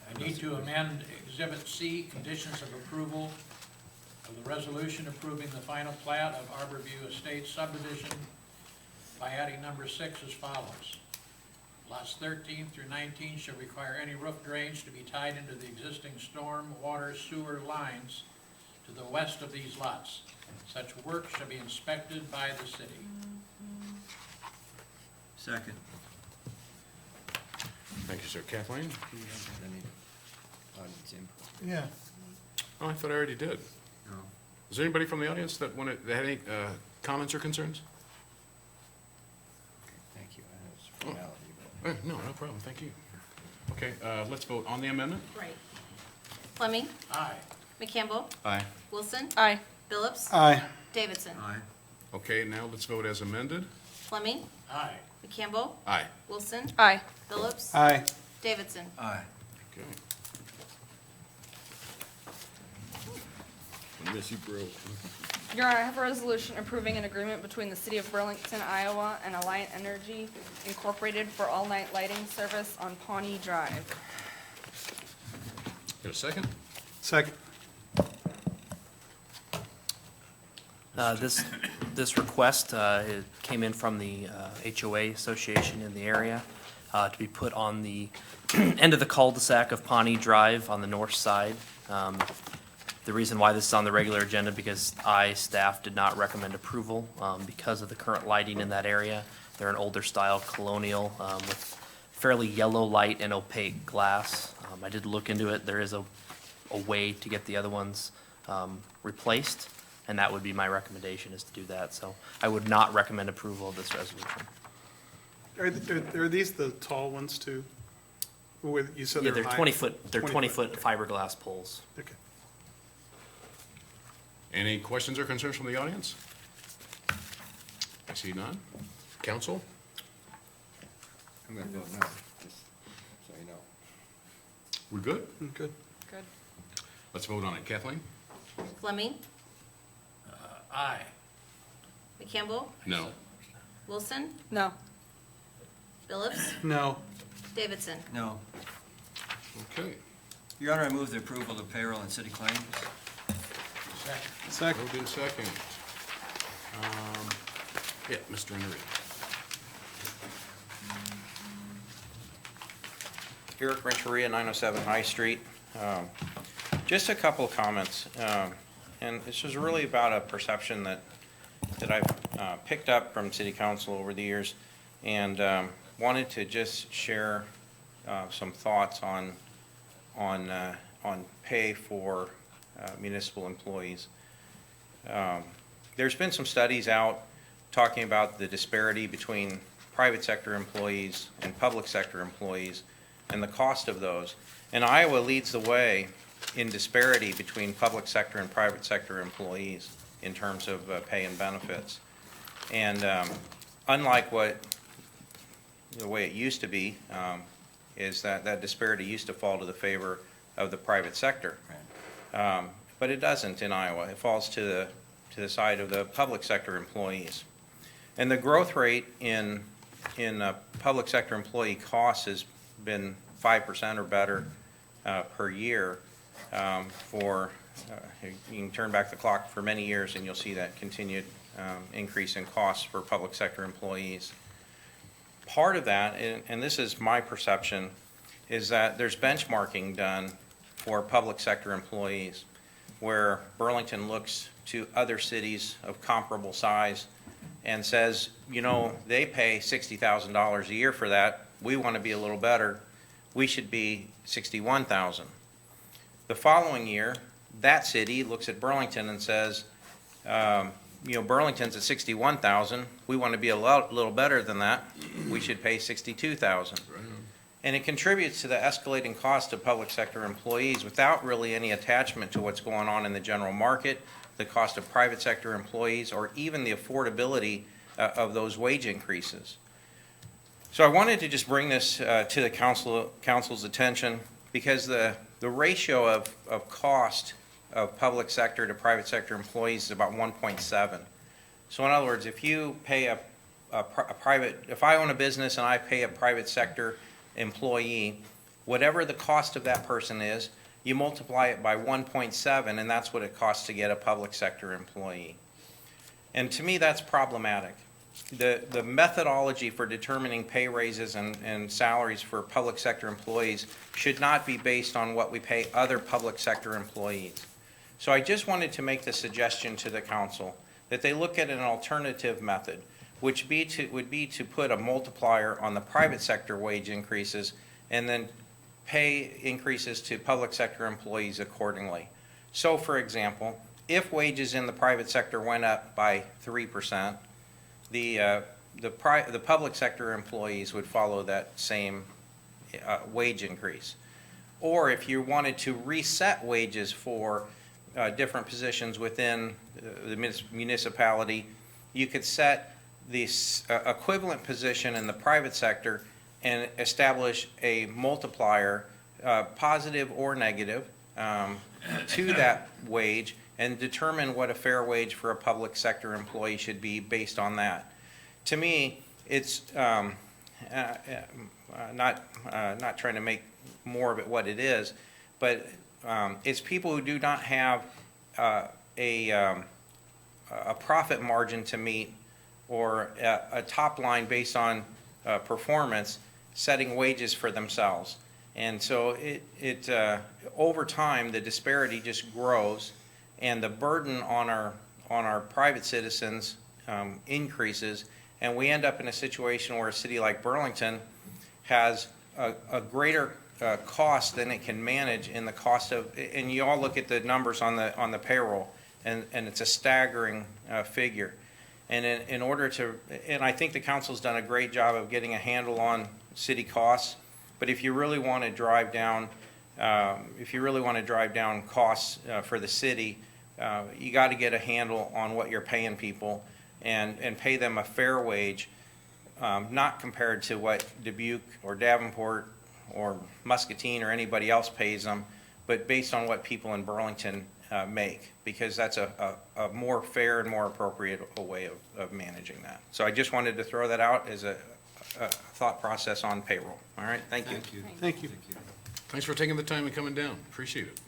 I need to amend Exhibit C, conditions of approval of the resolution approving the final plat of Arborview Estates subdivision by adding number 6 as follows. Lots 13 through 19 shall require any roof drains to be tied into the existing storm, water, sewer lines to the west of these lots. Such work shall be inspected by the city. Second. Thank you, sir. Kathleen? Audience input. Yeah. Oh, I thought I already did. No. Is there anybody from the audience that had any comments or concerns? Thank you. I know it's a formality, No, no problem. Thank you. Okay, let's vote on the amendment. Right. Fleming, Aye. McCampbell, Aye. Wilson, Aye. Phillips, Aye. Davidson. Aye. Okay, now let's vote as amended. Fleming, Aye. McCampbell, Aye. Wilson, Aye. Phillips, Aye. Davidson. Aye. Okay. Missy broke. Your Honor, I have a resolution approving an agreement between the City of Burlington, Iowa and Alliant Energy Incorporated for all-night lighting service on Pawnee Drive. Get a second? Second. This This request, it came in from the HOA association in the area, to be put on the end of the cul-de-sac of Pawnee Drive on the north side. The reason why this is on the regular agenda, because staff did not recommend approval, because of the current lighting in that area. They're an older style colonial, with fairly yellow light and opaque glass. I did look into it. There is a way to get the other ones replaced, and that would be my recommendation, is to do that. So I would not recommend approval of this resolution. Are these the tall ones too? With, you said Yeah, they're they're high? 20-foot, they're 20 20-foot fiberglass poles. Okay. Any questions or concerns from the audience? I see none. Council? I'm gonna vote no, just so you know. We good? Good. Good. Let's vote on it. Kathleen? Fleming, Aye. McCampbell, No. Wilson, No. Phillips, No. Davidson. No. Okay. Your Honor, I move the approval of payroll and city claims. Second. Moved in second. Yeah, Mr. Enrique. Eric Renteria, 907 High Street. Just a couple of comments. And this is really about a perception that I've picked up from city council over the years, and wanted to just share some thoughts on pay for municipal employees. There's been some studies out talking about the disparity between private sector employees and public sector employees and the cost of those. And Iowa leads the way in disparity between public sector and private sector employees in terms of pay and benefits. And unlike the way it used to be, is that disparity used to fall to the favor of the private sector. But it doesn't in Iowa. It falls to the side of the public sector employees. And the growth rate in public sector employee costs has been 5% or better per year you can turn back the clock for many years and you'll see that continued increase in costs for public sector employees. Part of that, and this is my perception, is that there's benchmarking done for public sector employees where Burlington looks to other cities of comparable size and says, you know, they pay $60,000 a year for that. We want to be a little better. We should be $61,000. The following year, that city looks at Burlington and says, you know, Burlington's at $61,000. We want to be a little better than that. We should pay $62,000. And it contributes to the escalating cost of public sector employees without really any attachment to what's going on in the general market, the cost of private sector employees, or even the affordability of those wage increases. So I wanted to just bring this to the council's attention because the ratio of cost of public sector to private sector employees is about 1.7. So in other words, if you pay if I own a business and I pay a private sector employee, whatever the cost of that person is, you multiply it by 1.7, and that's what it costs to get a public sector employee. And to me, that's problematic. The methodology for determining pay raises and salaries for public sector employees should not be based on what we pay other public sector employees. So I just wanted to make the suggestion to the council that they look at an alternative method, which would be to put a multiplier on the private sector wage increases and then pay increases to public sector employees accordingly. So for example, if wages in the private sector went up by 3%, the public sector employees would follow that same wage increase. Or if you wanted to reset wages for different positions within the municipality, you could set the equivalent position in the private sector and establish a multiplier, positive or negative, to that wage and determine what a fair wage for a public sector employee should be based on that. To me, it's not trying to make more of it what it is, but it's people who do not have a a profit margin to meet or a top line based on performance, setting wages for themselves. And so over time, the disparity just grows, and the burden on our private citizens increases, and we end up in a situation where a city like Burlington has a greater cost than it can manage in the cost of, and you all look at the numbers on the payroll, and it's a staggering figure. And in order to, and I think the council's done a great job of getting a handle on city costs, but if you really want to drive down, costs for the city, you got to get a handle on what you're paying people and pay them a fair wage, not compared to what Dubuque or Davenport or Muscatine or anybody else pays them, but based on what people in Burlington make, because that's a more fair and more appropriate way of managing that. So I just wanted to throw that out as a thought process on payroll. All right, thank you. Thank you. Thanks for taking the time and coming down. Appreciate it.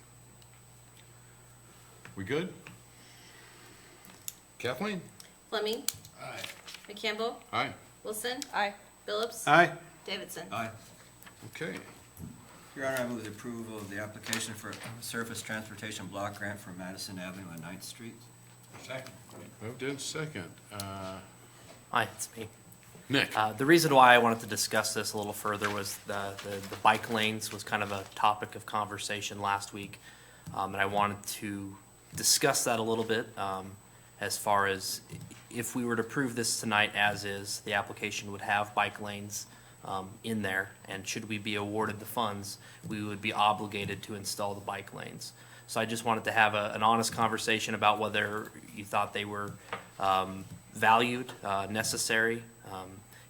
We good? Kathleen? Fleming. Aye. McCampbell. Aye. Wilson. Aye. Phillips. Aye. Davidson. Aye. Okay. Your Honor, I move the approval of the application for a surface transportation block grant for Madison Avenue and 9th Street. Second. Moved in second. Hi, it's me. Nick? The reason why I wanted to discuss this a little further was the bike lanes was kind of a topic of conversation last week. And I wanted to discuss that a little bit as far as if we were to approve this tonight as is, the application would have bike lanes in there. And should we be awarded the funds, we would be obligated to install the bike lanes. So I just wanted to have an honest conversation about whether you thought they were valued, necessary.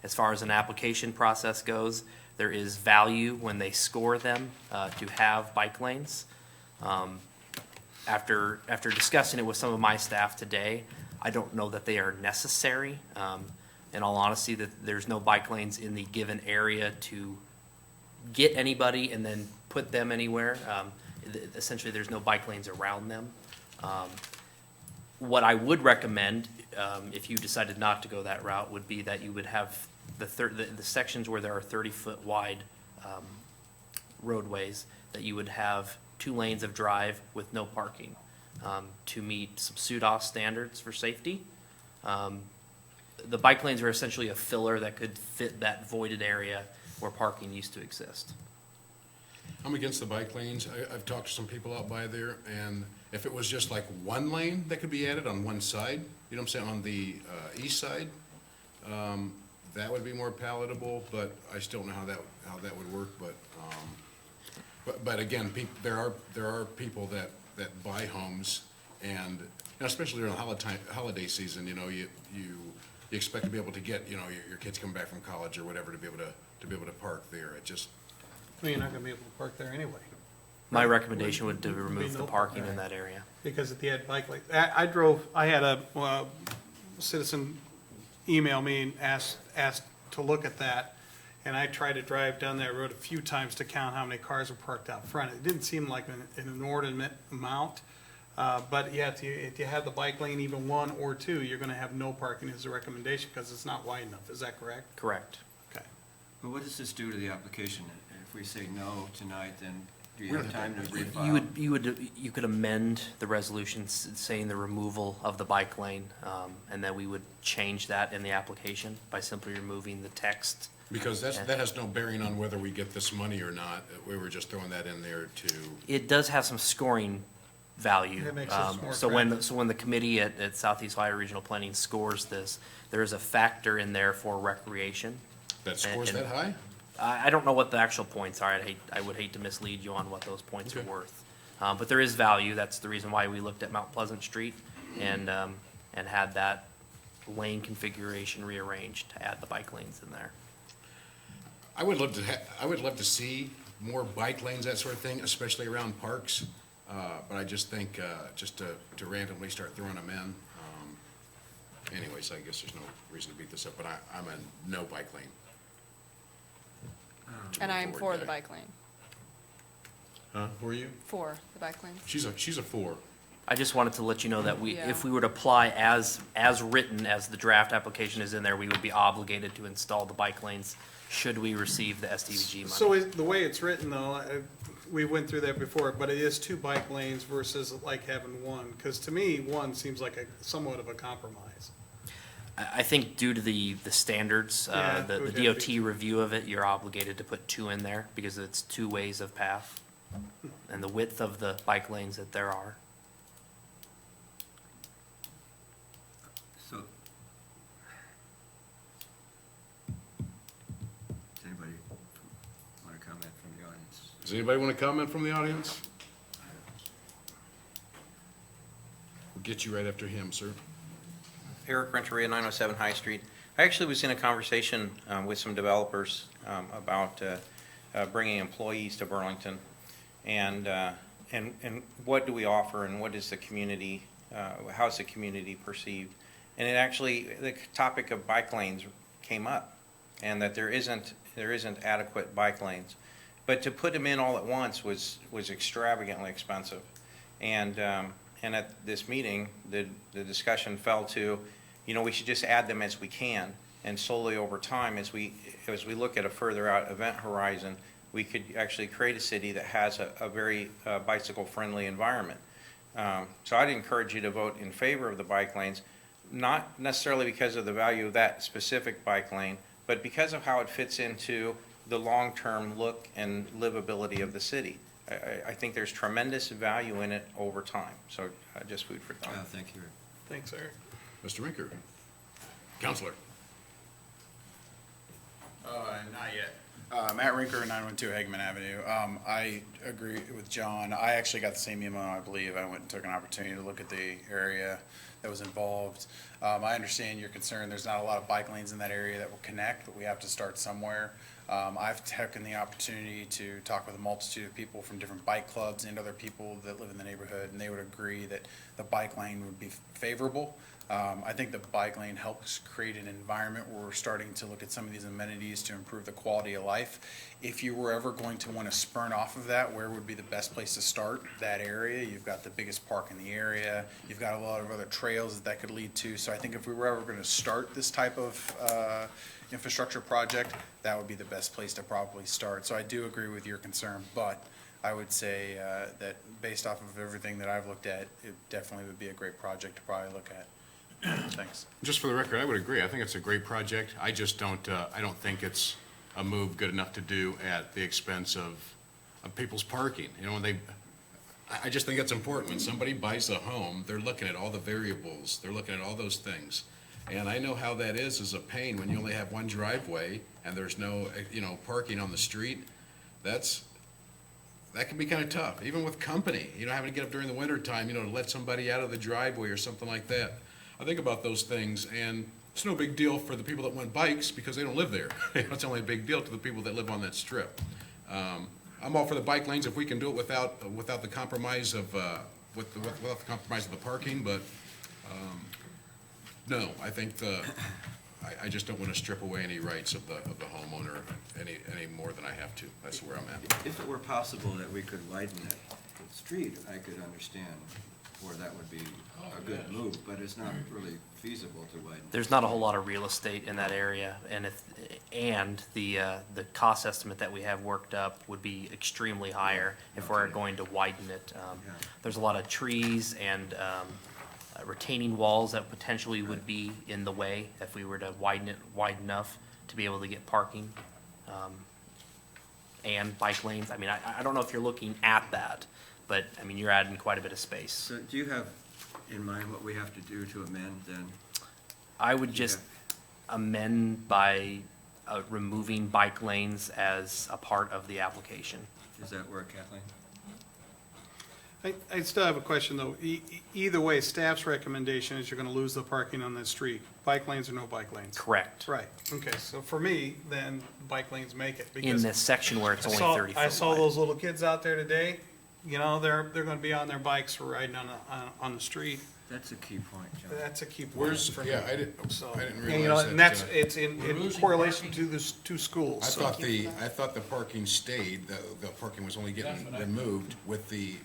As far as an application process goes, there is value when they score them to have bike lanes. After discussing it with some of my staff today, I don't know that they are necessary. In all honesty, that there's no bike lanes in the given area to get anybody and then put them anywhere. Essentially, there's no bike lanes around them. What I would recommend, if you decided not to go that route, would be that you would have the sections where there are 30-foot wide roadways, that you would have 2 lanes of drive with no parking to meet some SUDOS standards for safety. The bike lanes are essentially a filler that could fit that voided area where parking used to exist. I'm against the bike lanes. I've talked to some people out by there, and if it was just like one lane that could be added on one side, you know what I'm saying, on the east side, that would be more palatable, but I still don't know how that would work, but again, there are people that buy homes, and especially during holiday season, you expect to be able to get, your kids come back from college or whatever to be able to park there. It just, Well, you're not gonna be able to park there anyway. My recommendation would be to remove the parking in that area. Because if they had bike lanes, I had a citizen email me and asked to look at that, and I tried to drive down that road a few times to count how many cars were parked out front. It didn't seem like an inordinate amount, but yeah, if you have the bike lane, even 1 or 2, you're gonna have no parking as a recommendation, because it's not wide enough. Is that correct? Correct. Okay. Well, what does this do to the application? If we say no tonight, then do you have time to refile? You could amend the resolution saying the removal of the bike lane, and then we would change that in the application by simply removing the text. because that has no bearing on whether we get this money or not. We were just throwing that in there to, It does have some scoring value. It makes us more So when the committee at Southeast Ohio Regional Planning scores this, there is a factor in there for recreation. that scores And- that high? I don't know what the actual points are. I would hate to mislead you on what those points are worth. But there is value. That's the reason why we looked at Mount Pleasant Street and had that lane configuration rearranged to add the bike lanes in there. I would love to see more bike lanes, that sort of thing, especially around parks. But I just think, just to randomly start throwing them in. Anyways, I guess there's no reason to beat this up, but I'm a no bike lane. And I am for Forward the guy. bike lane. Huh? Who are you? For the bike lanes. She's a 4. I just wanted to let you know that Yeah. if we were to apply as written, as the draft application is in there, we would be obligated to install the bike lanes should we receive the SDVG money. So the way it's written though, we went through that before, but it is 2 bike lanes versus like having one. Because to me, one seems like somewhat of a compromise. I think due to the standards, Yeah, the it would DOT be- review of it, you're obligated to put 2 in there because it's 2 ways of path and the width of the bike lanes that there are. So, does anybody want to comment from the audience? Does anybody want to comment from the audience? We'll get you right after him, sir. Eric Renteria, 907 High Street. I actually was in a conversation with some developers about bringing employees to Burlington, and what do we offer, and what is the community, how is the community perceived? And it actually, the topic of bike lanes came up, and that there isn't adequate bike lanes. But to put them in all at once was extravagantly expensive. And at this meeting, the discussion fell to, we should just add them as we can, and slowly over time, as we look at a further out event horizon, we could actually create a city that has a very bicycle-friendly environment. So I'd encourage you to vote in favor of the bike lanes, not necessarily because of the value of that specific bike lane, but because of how it fits into the long-term look and livability of the city. I think there's tremendous value in it over time. So just food for thought. Thank you. Thanks, Eric. Mr. Rinker. Counselor. Not yet. Matt Rinker, 912 Hageman Avenue. I agree with John. I actually got the same email, I believe. I went and took an opportunity to look at the area that was involved. I understand your concern. There's not a lot of bike lanes in that area that will connect, but we have to start somewhere. I've taken the opportunity to talk with a multitude of people from different bike clubs and other people that live in the neighborhood, and they would agree that the bike lane would be favorable. I think the bike lane helps create an environment where we're starting to look at some of these amenities to improve the quality of life. If you were ever going to want to spurn off of that, where would be the best place to start? That area. You've got the biggest park in the area. You've got a lot of other trails that could lead to. So I think if we were ever going to start this type of infrastructure project, that would be the best place to probably start. So I do agree with your concern, but I would say that based off of everything that I've looked at, it definitely would be a great project to probably look at. Thanks. Just for the record, I would agree. I think it's a great project. I just don't, I don't think it's a move good enough to do at the expense of people's parking. I just think it's important. When somebody buys a home, they're looking at all the variables. They're looking at all those things. And I know how that is a pain when you only have one driveway and there's no, parking on the street. That can be kind of tough, even with company, having to get up during the winter time, to let somebody out of the driveway or something like that. I think about those things, and it's no big deal for the people that want bikes because they don't live there. It's only a big deal to the people that live on that strip. I'm all for the bike lanes if we can do it without the compromise of without the compromise of the parking. But no, I think I just don't want to strip away any rights of the homeowner any more than I have to. That's where I'm at. If it were possible that we could widen the street, I could understand where that would be a good move, but it's not really feasible to widen. There's not a whole lot of real estate in that area, and the cost estimate that we have worked up would be extremely higher if we're going to widen it. There's a lot of trees and retaining walls that potentially would be in the way if we were to widen it wide enough to be able to get parking and bike lanes. I don't know if you're looking at that, but you're adding quite a bit of space. So do you have in mind what we have to do to amend then? I would just amend by removing bike lanes as a part of the application. Does that work, Kathleen? I still have a question, though. Either way, staff's recommendation is you're going to lose the parking on that street. Bike lanes or no bike lanes? Correct. Right. Okay, so for me, then bike lanes make it. In because this section where it's only 30 feet I saw wide. those little kids out there today. They're going to be on their bikes riding on the street. That's a key point, John. That's a key point. I didn't And, realize and that. it's in correlation to the two schools. I so. thought the parking stayed, the parking was only getting removed with the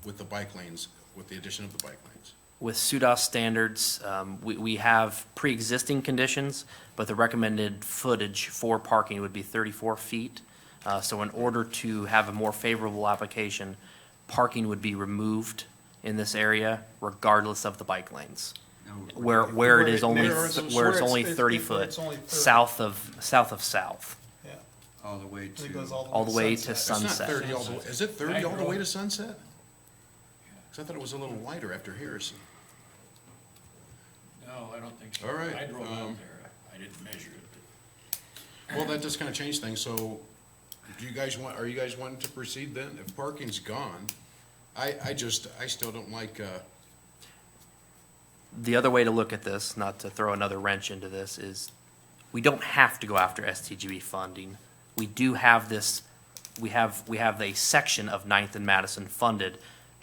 with the bike lanes, with the addition of the bike lanes? With SUDAS standards, we have pre-existing conditions, but the recommended footage for parking would be 34 feet. So in order to have a more favorable application, parking would be removed in this area regardless of the bike lanes. Where it is only, Where it's- where it's only where 30 it's foot, only 30. south of south, Yeah. All the way It to. goes all the way to It's not Sunset. 30 all the way, is it 30 all the way to Sunset? 'Cause I thought it was a little wider after Harrison. No, I don't think so. All right, I drove out there. I didn't measure it. Well, that just kind of changed things, so do you guys are you guys wanting to proceed then? If parking's gone, I still don't like, The other way to look at this, not to throw another wrench into this, is we don't have to go after STGB funding. We do have this, we have a section of Ninth and Madison funded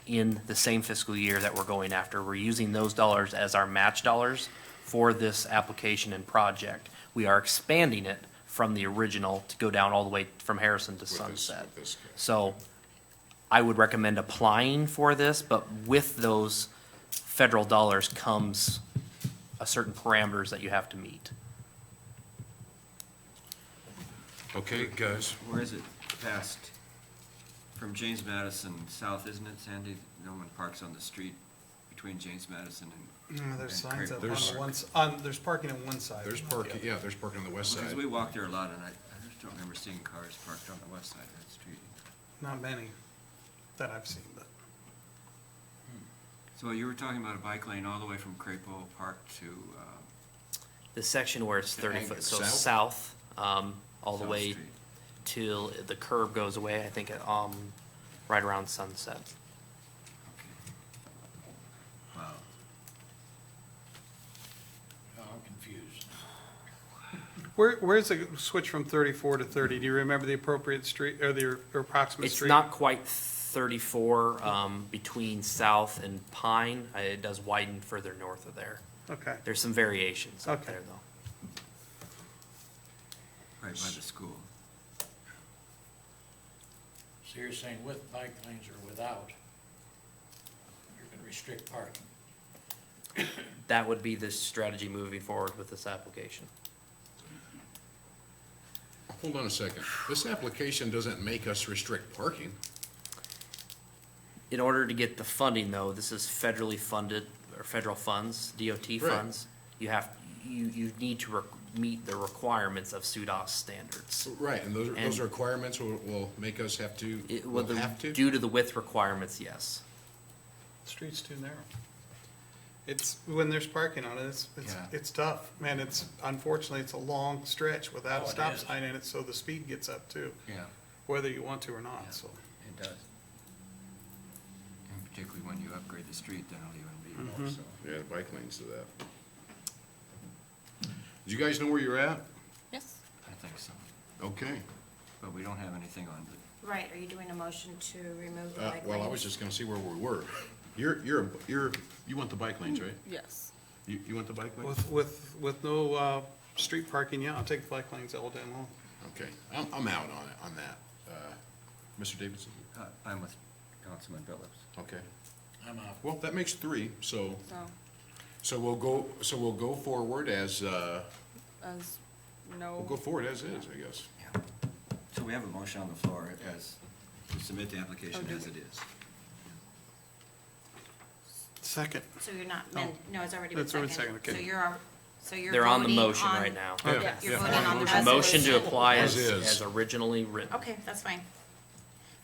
in the same fiscal year that we're going after. We're using those dollars as our match dollars for this application and project. We are expanding it from the original to go down all the way from Harrison to Sunset. So I would recommend applying for this, but with those federal dollars comes a certain parameters that you have to meet. okay, guys, Where is it past, from James Madison south, isn't it, Sandy? No one parks on the street between James Madison and. There's and signs Craig up Park. there's parking on one side. there's parking, yeah, there's parking on the west Because side. we walk there a lot, and I just don't remember seeing cars parked on the west side of that street. Not many that I've seen, but. So you were talking about a bike lane all the way from Crapo Park to, The section where it's 30 foot, so South? south, all the South way Street. till the curve goes away, I think, right around Sunset. wow. No, I'm confused. Where's the switch from 34 to 30? Do you remember the appropriate street, or the approximate It's street? not quite 34, between South and Pine. It does widen further north of there. Okay. There's some variations up Okay. there, though. Right by the school. So you're saying with bike lanes or without, you're gonna restrict parking? That would be the strategy moving forward with this application. Hold on a second. This application doesn't make us restrict parking. In order to get the funding, though, this is federally funded, or federal funds, DOT funds. You need to meet the requirements of SUDAS standards. Right, and those requirements will make us have to, we'll have to? Due to the width requirements, yes. The street's too narrow. It's, when there's parking on it, it's tough. Man, unfortunately, it's a long stretch without Oh, a it stop is. sign in it, so the speed gets up too, Yeah, whether you want to or not, so. it does. And particularly when you upgrade the street, then it'll even be more so. Yeah, the bike lanes to that. Do you guys know where you're at? Yes. I think so. Okay. But we don't have anything on the. Right, are you doing a motion to remove the bike lanes? Well, I was just gonna see where we were. You want the bike lanes, right? Yes. You want the bike lanes? With no, street parking, yeah, I'll take the bike lanes all day long. Okay, I'm out on that. Mr. Davidson? I'm with Councilman Phillips. Okay. I'm out. Well, that makes three, so So, we'll go forward as, as no. we'll go forward as is, I guess. So we have a motion on the floor as, to submit the application as it is. Second. So you're not, Oh. no, it's already been It's already seconded. seconded, okay. So you're They're on the voting motion right now. Yeah, Yeah, you're yeah. voting on the resolution. Motion to apply As as is. originally written. Okay, that's fine.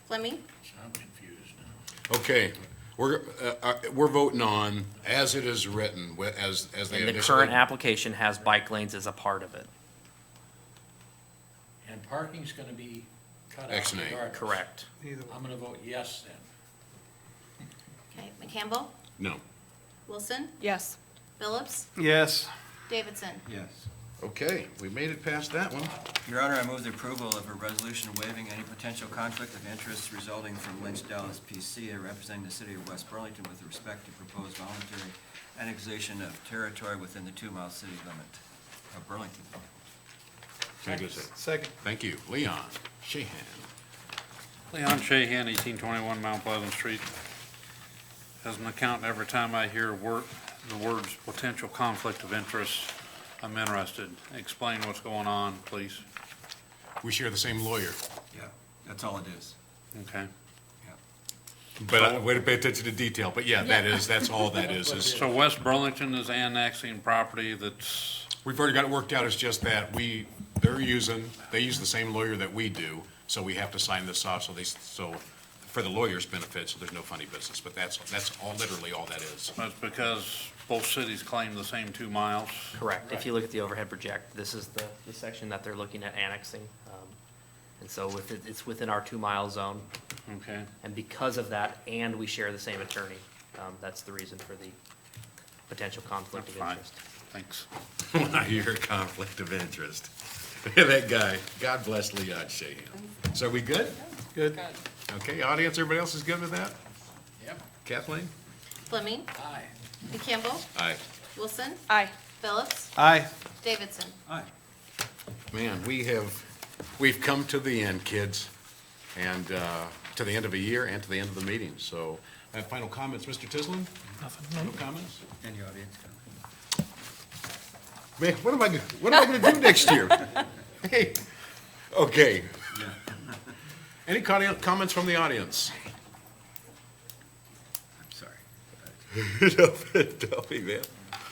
Fleming, So I'm confused now. Okay, we're voting on as it is written, as they And the initially. current application has bike lanes as a part of it. And parking's gonna be cut out X-nay. regardless. Correct. Either way. I'm gonna vote yes then. okay, McCampbell, No. Wilson, Yes. Phillips, Yes. Davidson. Yes. Okay, we made it past that one. Your Honor, I move the approval of a resolution waiving any potential conflict of interest resulting from Lynch Dallas PC representing the city of West Burlington with respect to proposed voluntary annexation of territory within the 2-mile city limit of Burlington. Can I get a second? Second. Thank you. Leon Shahan. Leon Shahan, 1821 Mount Pleasant Street. As an accountant, every time I hear the words potential conflict of interest, I'm interested. Explain what's going on, please. We share the same lawyer, Yeah, that's all it is. Okay. but way to pay attention to detail. But yeah, that's all that is. So West Burlington is annexing property that's, We've already got it worked out. It's just that they use the same lawyer that we do, so we have to sign this off, so for the lawyer's benefit, so there's no funny business. But that's all, literally all that is. that's because both cities claim the same 2 miles. Correct. If you look at the overhead project, this is the section that they're looking at annexing. And so it's within our 2-mile zone. Okay. And because of that, and we share the same attorney, that's the reason for the potential conflict That's of fine. interest. Thanks. When I hear conflict of interest, that guy, God bless Leon Shahan. So are we good? Good. Okay, audience, everybody else is good with that? Yep. Kathleen? Fleming, Aye. McCampbell, Aye. Wilson, Aye. Phillips, Aye. Davidson. Aye. Man, we've come to the end, kids, and to the end of a year and to the end of the meeting. So, final comments, Mr. Tislin? Nothing. No comments? Any audience comment? Man, what am I gonna do next year? Hey, okay. Any comments from the audience? I'm sorry. Tell me, man.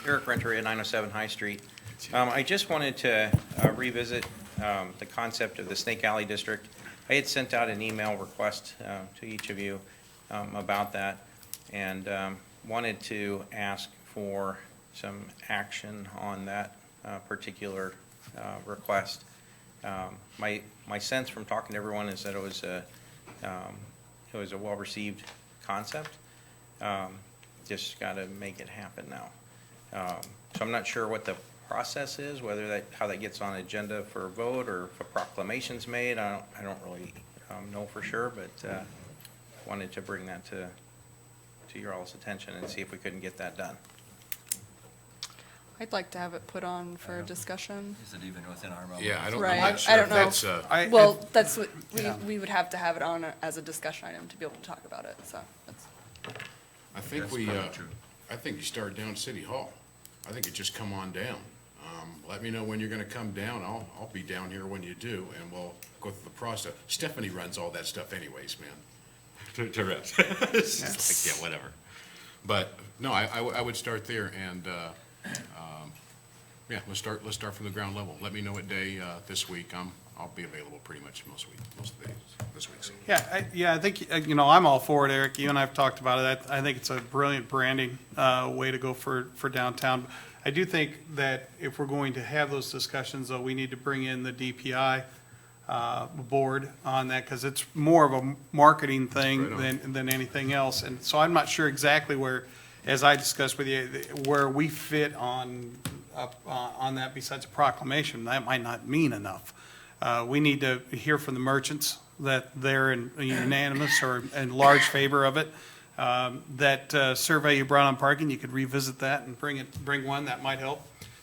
Eric Renter at 907 High Street. I just wanted to revisit the concept of the Snake Alley District. I had sent out an email request to each of you about that, and wanted to ask for some action on that particular request. My sense from talking to everyone is that it was a well-received concept. Just got to make it happen now. So I'm not sure what the process is, how that gets on agenda for a vote or if a proclamation's made. I don't really know for sure, but wanted to bring that to your all's attention and see if we couldn't get that done. I'd like to have it put on for discussion. Is it even within our realm? Yeah, I'm Right. not sure I don't if know. that's, Well, that's what, Yeah. we would have to have it on as a discussion item to be able to talk about it, so that's. I think That's probably true. I think you start down City Hall. I think it just come on down. Let me know when you're gonna come down. I'll be down here when you do, and we'll go through the process. Stephanie runs all that stuff anyways, man. To rest. It's just like, yeah, whatever. But, no, I would start there, and, yeah, let's start from the ground level. Let me know what day, this week. I'll be available pretty much most of the days this week, so. Yeah, I think, I'm all for it, Eric. You and I have talked about it. I think it's a brilliant branding way to go for downtown. I do think that if we're going to have those discussions, though, we need to bring in the DPI board on that, because it's more of a marketing thing than anything else. And so I'm not sure exactly where, as I discussed with you, where we fit on that besides a proclamation. That might not mean enough. We need to hear from the merchants that they're unanimous or in large favor of it. That survey you brought on parking, you could revisit that and bring one, that might help,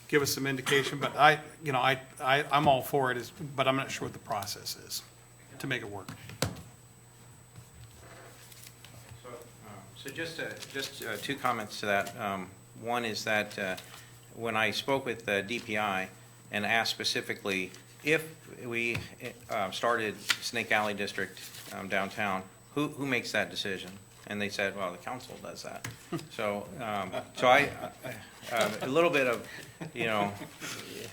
give us some indication. But I'm all for it, but I'm not sure what the process is to make it work. So just 2 comments to that. One is that when I spoke with DPI and asked specifically if we started Snake Alley District downtown, who makes that decision? And they said, well, the council does that. So I a little bit of,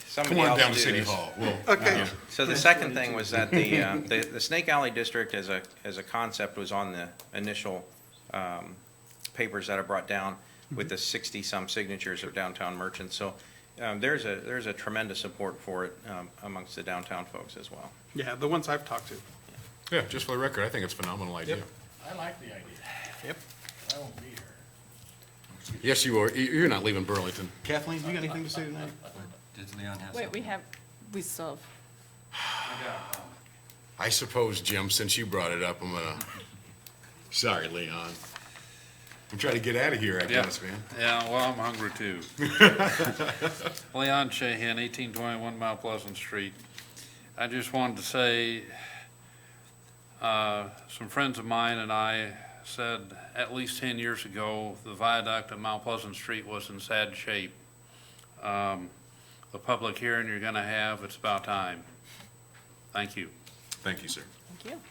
somebody Come on else down do to City this. Hall. Okay. So the second thing was that the Snake Alley District as a concept was on the initial papers that I brought down with the 60-some signatures of downtown merchants. So there's a tremendous support for it amongst the downtown folks as well. Yeah, the ones I've talked to. Yeah, just for the record, I think it's a phenomenal idea. Yep. I like the idea. Yep. I won't be here. Yes, you are. You're not leaving Burlington. Kathleen, you got anything to say tonight? Did Leon have Wait, something? we still have. I suppose, Jim, since you brought it up, I'm gonna, sorry, Leon. I'm trying to get out of here, I guess, man. Yeah, well, I'm hungry too. Leon Shahan, 1821 Mount Pleasant Street. I just wanted to say, some friends of mine and I said at least 10 years ago, the viaduct at Mount Pleasant Street was in sad shape. The public hearing you're going to have, it's about time. Thank you. Thank you, sir. Thank you.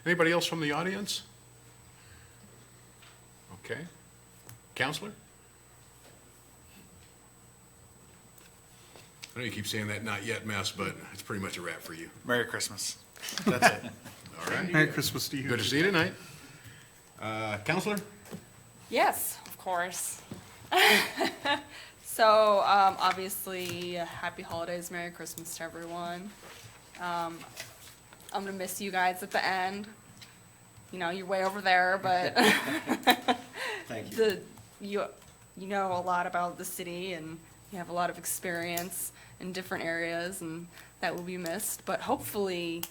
Anybody else from the audience? Okay. Counselor? I know you keep saying that not yet mess, but it's pretty much a wrap for you. Merry Christmas. That's it. All right. Merry Christmas to you. Good to see you tonight. Counselor? Yes, of course. So, obviously, happy holidays, Merry Christmas to everyone. I'm gonna miss you guys at the end. You know, you're way over there, but Thank you. you know a lot about the city and you have a lot of experience in different areas, and that will be missed. But hopefully,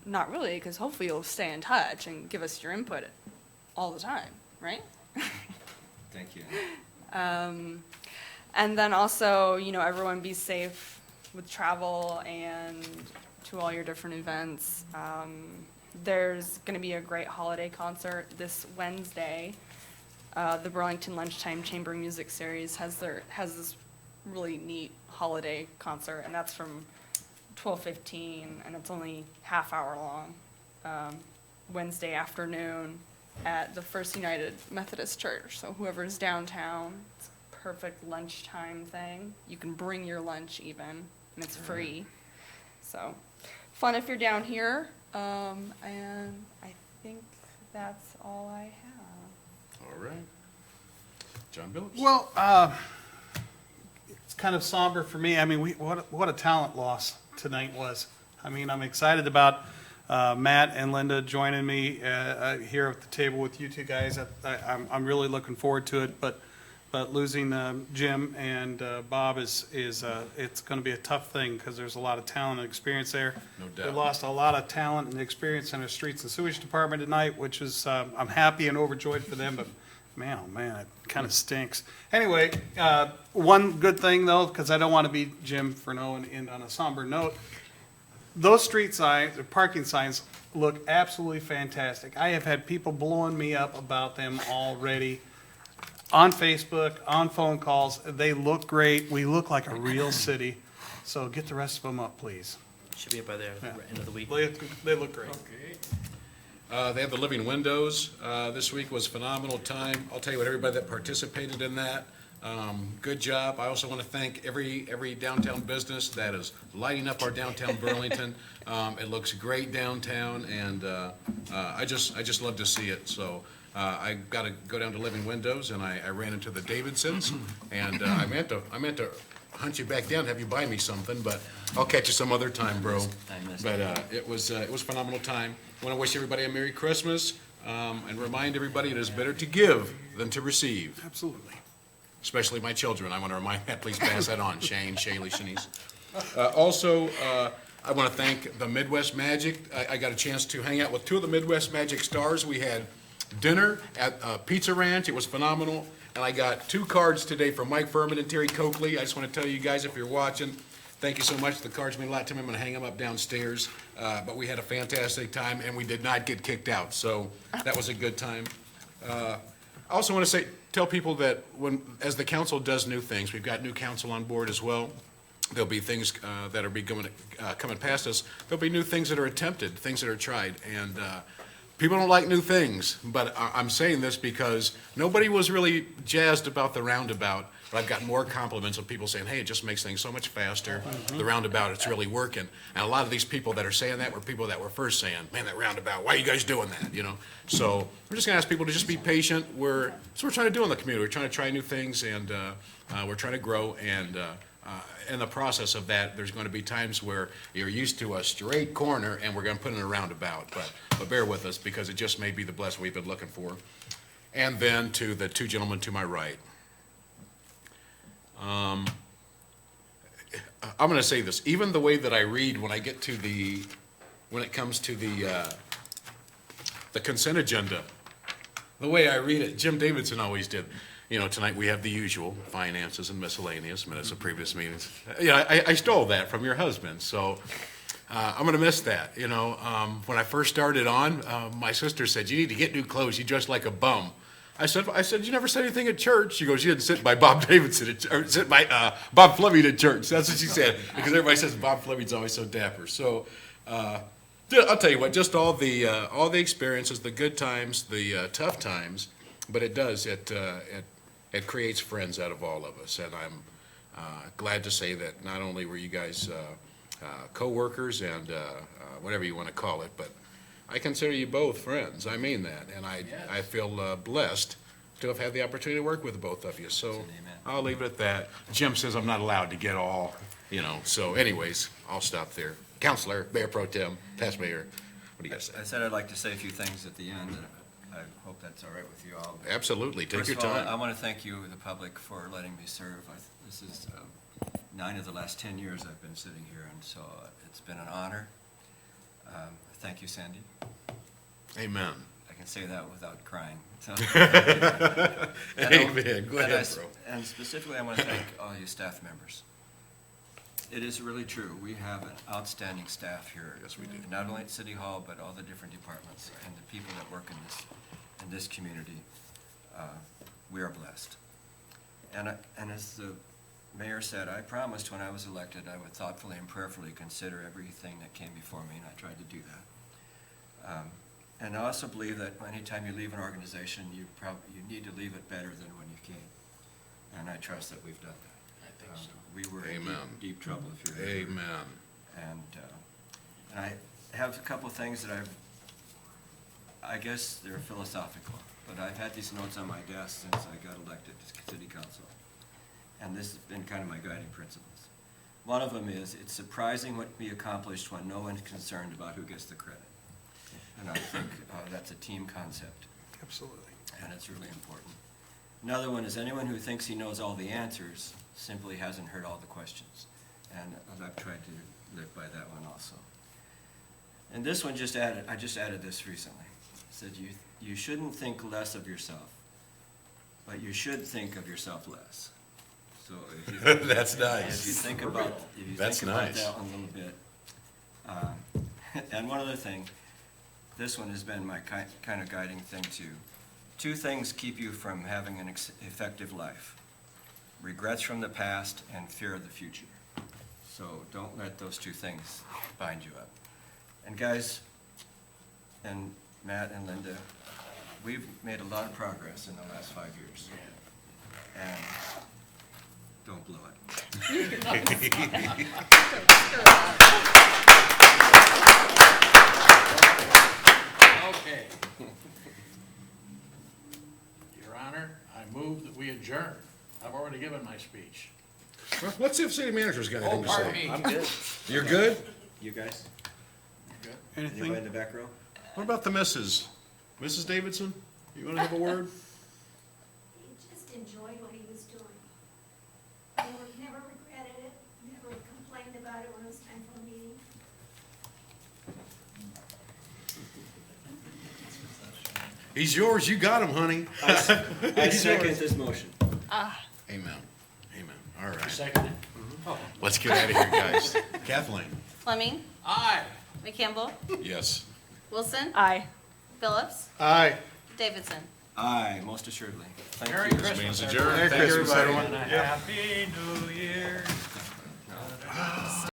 not really, because hopefully you'll stay in touch and give us your input all the time, right? Thank you. And then also, you know, everyone be safe with travel and to all your different events. There's going to be a great holiday concert this Wednesday. The Burlington Lunchtime Chamber Music Series has this really neat holiday concert, and that's from 12:15, and it's only half hour long. Wednesday afternoon at the First United Methodist Church. So whoever's downtown, it's a perfect lunchtime thing. You can bring your lunch even, and it's free. So fun if you're down here. And I think that's all I have. All right. John Billups? Well, it's kind of somber for me. I mean, what a talent loss tonight was. I mean, I'm excited about Matt and Linda joining me here at the table with you two guys. I'm really looking forward to it. But losing Jim and Bob is it's going to be a tough thing because there's a lot of talent and experience there. No doubt. We lost a lot of talent and experience in our streets and sewage department tonight, which is I'm happy and overjoyed for them. But man, oh man, it kind of stinks. Anyway, one good thing though, because I don't want to be Jim for no and end on a somber note. Those street signs, or parking signs, look absolutely fantastic. I have had people blowing me up about them already on Facebook, on phone calls. They look great. We look like a real city. So get the rest of them up, please. Should be up by the end of the week. They look great. They have the living windows. This week was a phenomenal time. I'll tell you what, everybody that participated in that, good job. I also want to thank every downtown business that is lighting up our downtown Burlington. It looks great downtown, and I just love to see it. So I got to go down to Living Windows, and I ran into the Davidsons, and I meant to hunt you back down and have you buy me something, but I'll catch you some other time, bro. But it was a phenomenal time. I want to wish everybody a Merry Christmas, and remind everybody it is better to give than to receive. Absolutely. Especially my children. I want to remind that. Please pass that on. Shane, Shaylee, Shanice. Also, I want to thank the Midwest Magic. I got a chance to hang out with two of the Midwest Magic stars. We had dinner at Pizza Ranch. It was phenomenal. And I got 2 cards today from Mike Furman and Terry Coakley. I just want to tell you guys, if you're watching, thank you so much. The cards mean a lot to me. I'm going to hang them up downstairs. But we had a fantastic time, and we did not get kicked out. So that was a good time. I also want to tell people that as the council does new things, we've got new council on board as well. There'll be things that are coming past us. There'll be new things that are attempted, things that are tried. And people don't like new things, but I'm saying this because nobody was really jazzed about the roundabout. But I've got more compliments of people saying, hey, it just makes things so much faster. The roundabout, it's really working. And a lot of these people that are saying that were people that were first saying, man, that roundabout, why are you guys doing that? You know. So we're just going to ask people to just be patient. That's what we're trying to do in the community. We're trying to try new things, and we're trying to grow. And in the process of that, there's going to be times where you're used to a straight corner, and we're going to put in a roundabout. But bear with us, because it just may be the blessing we've been looking for. And then to the 2 gentlemen to my right. I'm going to say this. Even the way that I read when it comes to the consent agenda, the way I read it, Jim Davidson always did. You know, tonight we have the usual finances and miscellaneous minutes of previous meetings. Yeah, I stole that from your husband. So I'm gonna miss that, you know. When I first started on, my sister said, "You need to get new clothes. You dress like a bum." I said, "You never said anything at church." She goes, "You didn't sit by Bob Davidson, or sit by Bob Fleming at church." That's what she said, because everybody says Bob Fleming's always so dapper. So, I'll tell you what, just all the experiences, the good times, the tough times, but it creates friends out of all of us, and I'm glad to say that not only were you guys co-workers and whatever you want to call it, but I consider you both friends. I mean that, and I feel blessed to have had the opportunity to work with both of you. So I'll leave it at that. Jim says I'm not allowed to get all, you know. So, anyways, I'll stop there. Counselor, Mayor Pro Tem, past mayor, what do you guys say? I said I'd like to say a few things at the end, and I hope that's all right with you all. Absolutely, take your First of all, time. I want to thank you, the public, for letting me serve. This is 9 of the last 10 years I've been sitting here, and so it's been an honor. Thank you, Sandy. Amen. I can say that without crying. So, Amen. Go ahead, bro. And specifically, I want to thank all you staff members. It is really true. We have an outstanding staff here. Yes, we do. Not only at City Hall, but all the different departments and the people that work in this community. We are blessed. And as the mayor said, I promised when I was elected I would thoughtfully and prayerfully consider everything that came before me, and I tried to do that. And I also believe that anytime you leave an organization, you need to leave it better than when you came. And I trust that we've done that. I think so. We were in Amen. deep trouble, if you remember. Amen. And I have a couple of things that I guess they're philosophical, but I've had these notes on my desk since I got elected to city council. And this has been kind of my guiding principles. One of them is, it's surprising what we accomplished when no one's concerned about who gets the credit. And I think that's a team concept. Absolutely. And it's really important. Another one is, anyone who thinks he knows all the answers simply hasn't heard all the questions. And I've tried to live by that one also. And this one I just added this recently. It said, you shouldn't think less of yourself, but you should think of yourself less. So if you That's nice. If you think about That's nice. that one a little bit. And one other thing, this one has been my kind of guiding thing too. 2 things keep you from having an effective life: regrets from the past and fear of the future. So don't let those 2 things bind you up. And guys, and Matt and Linda, we've made a lot of progress in the last 5 years. And don't blow it. Okay. Your Honor, I move that we adjourn. I've already given my speech. Well, let's see if city manager's got anything to pardon say. me. I'm good. You're good? You guys? Anything? Anybody in the back row? What about the missus? Mrs. Davidson, you want to have a word? He just enjoyed what he was doing. Never regretted it, never complained about it when it was time for a meeting. He's yours. You got him, honey. I second this motion. Amen. Amen. All right. Second it? Let's get out of here, guys. Kathleen? Fleming, Aye. McCampbell, Yes. Wilson, Aye. Phillips, Aye. Davidson. Aye, most assuredly. Thank Merry you. Christmas, Means everyone. adjourned. Merry Thanks, Christmas, everybody. everyone. And a Happy New Year.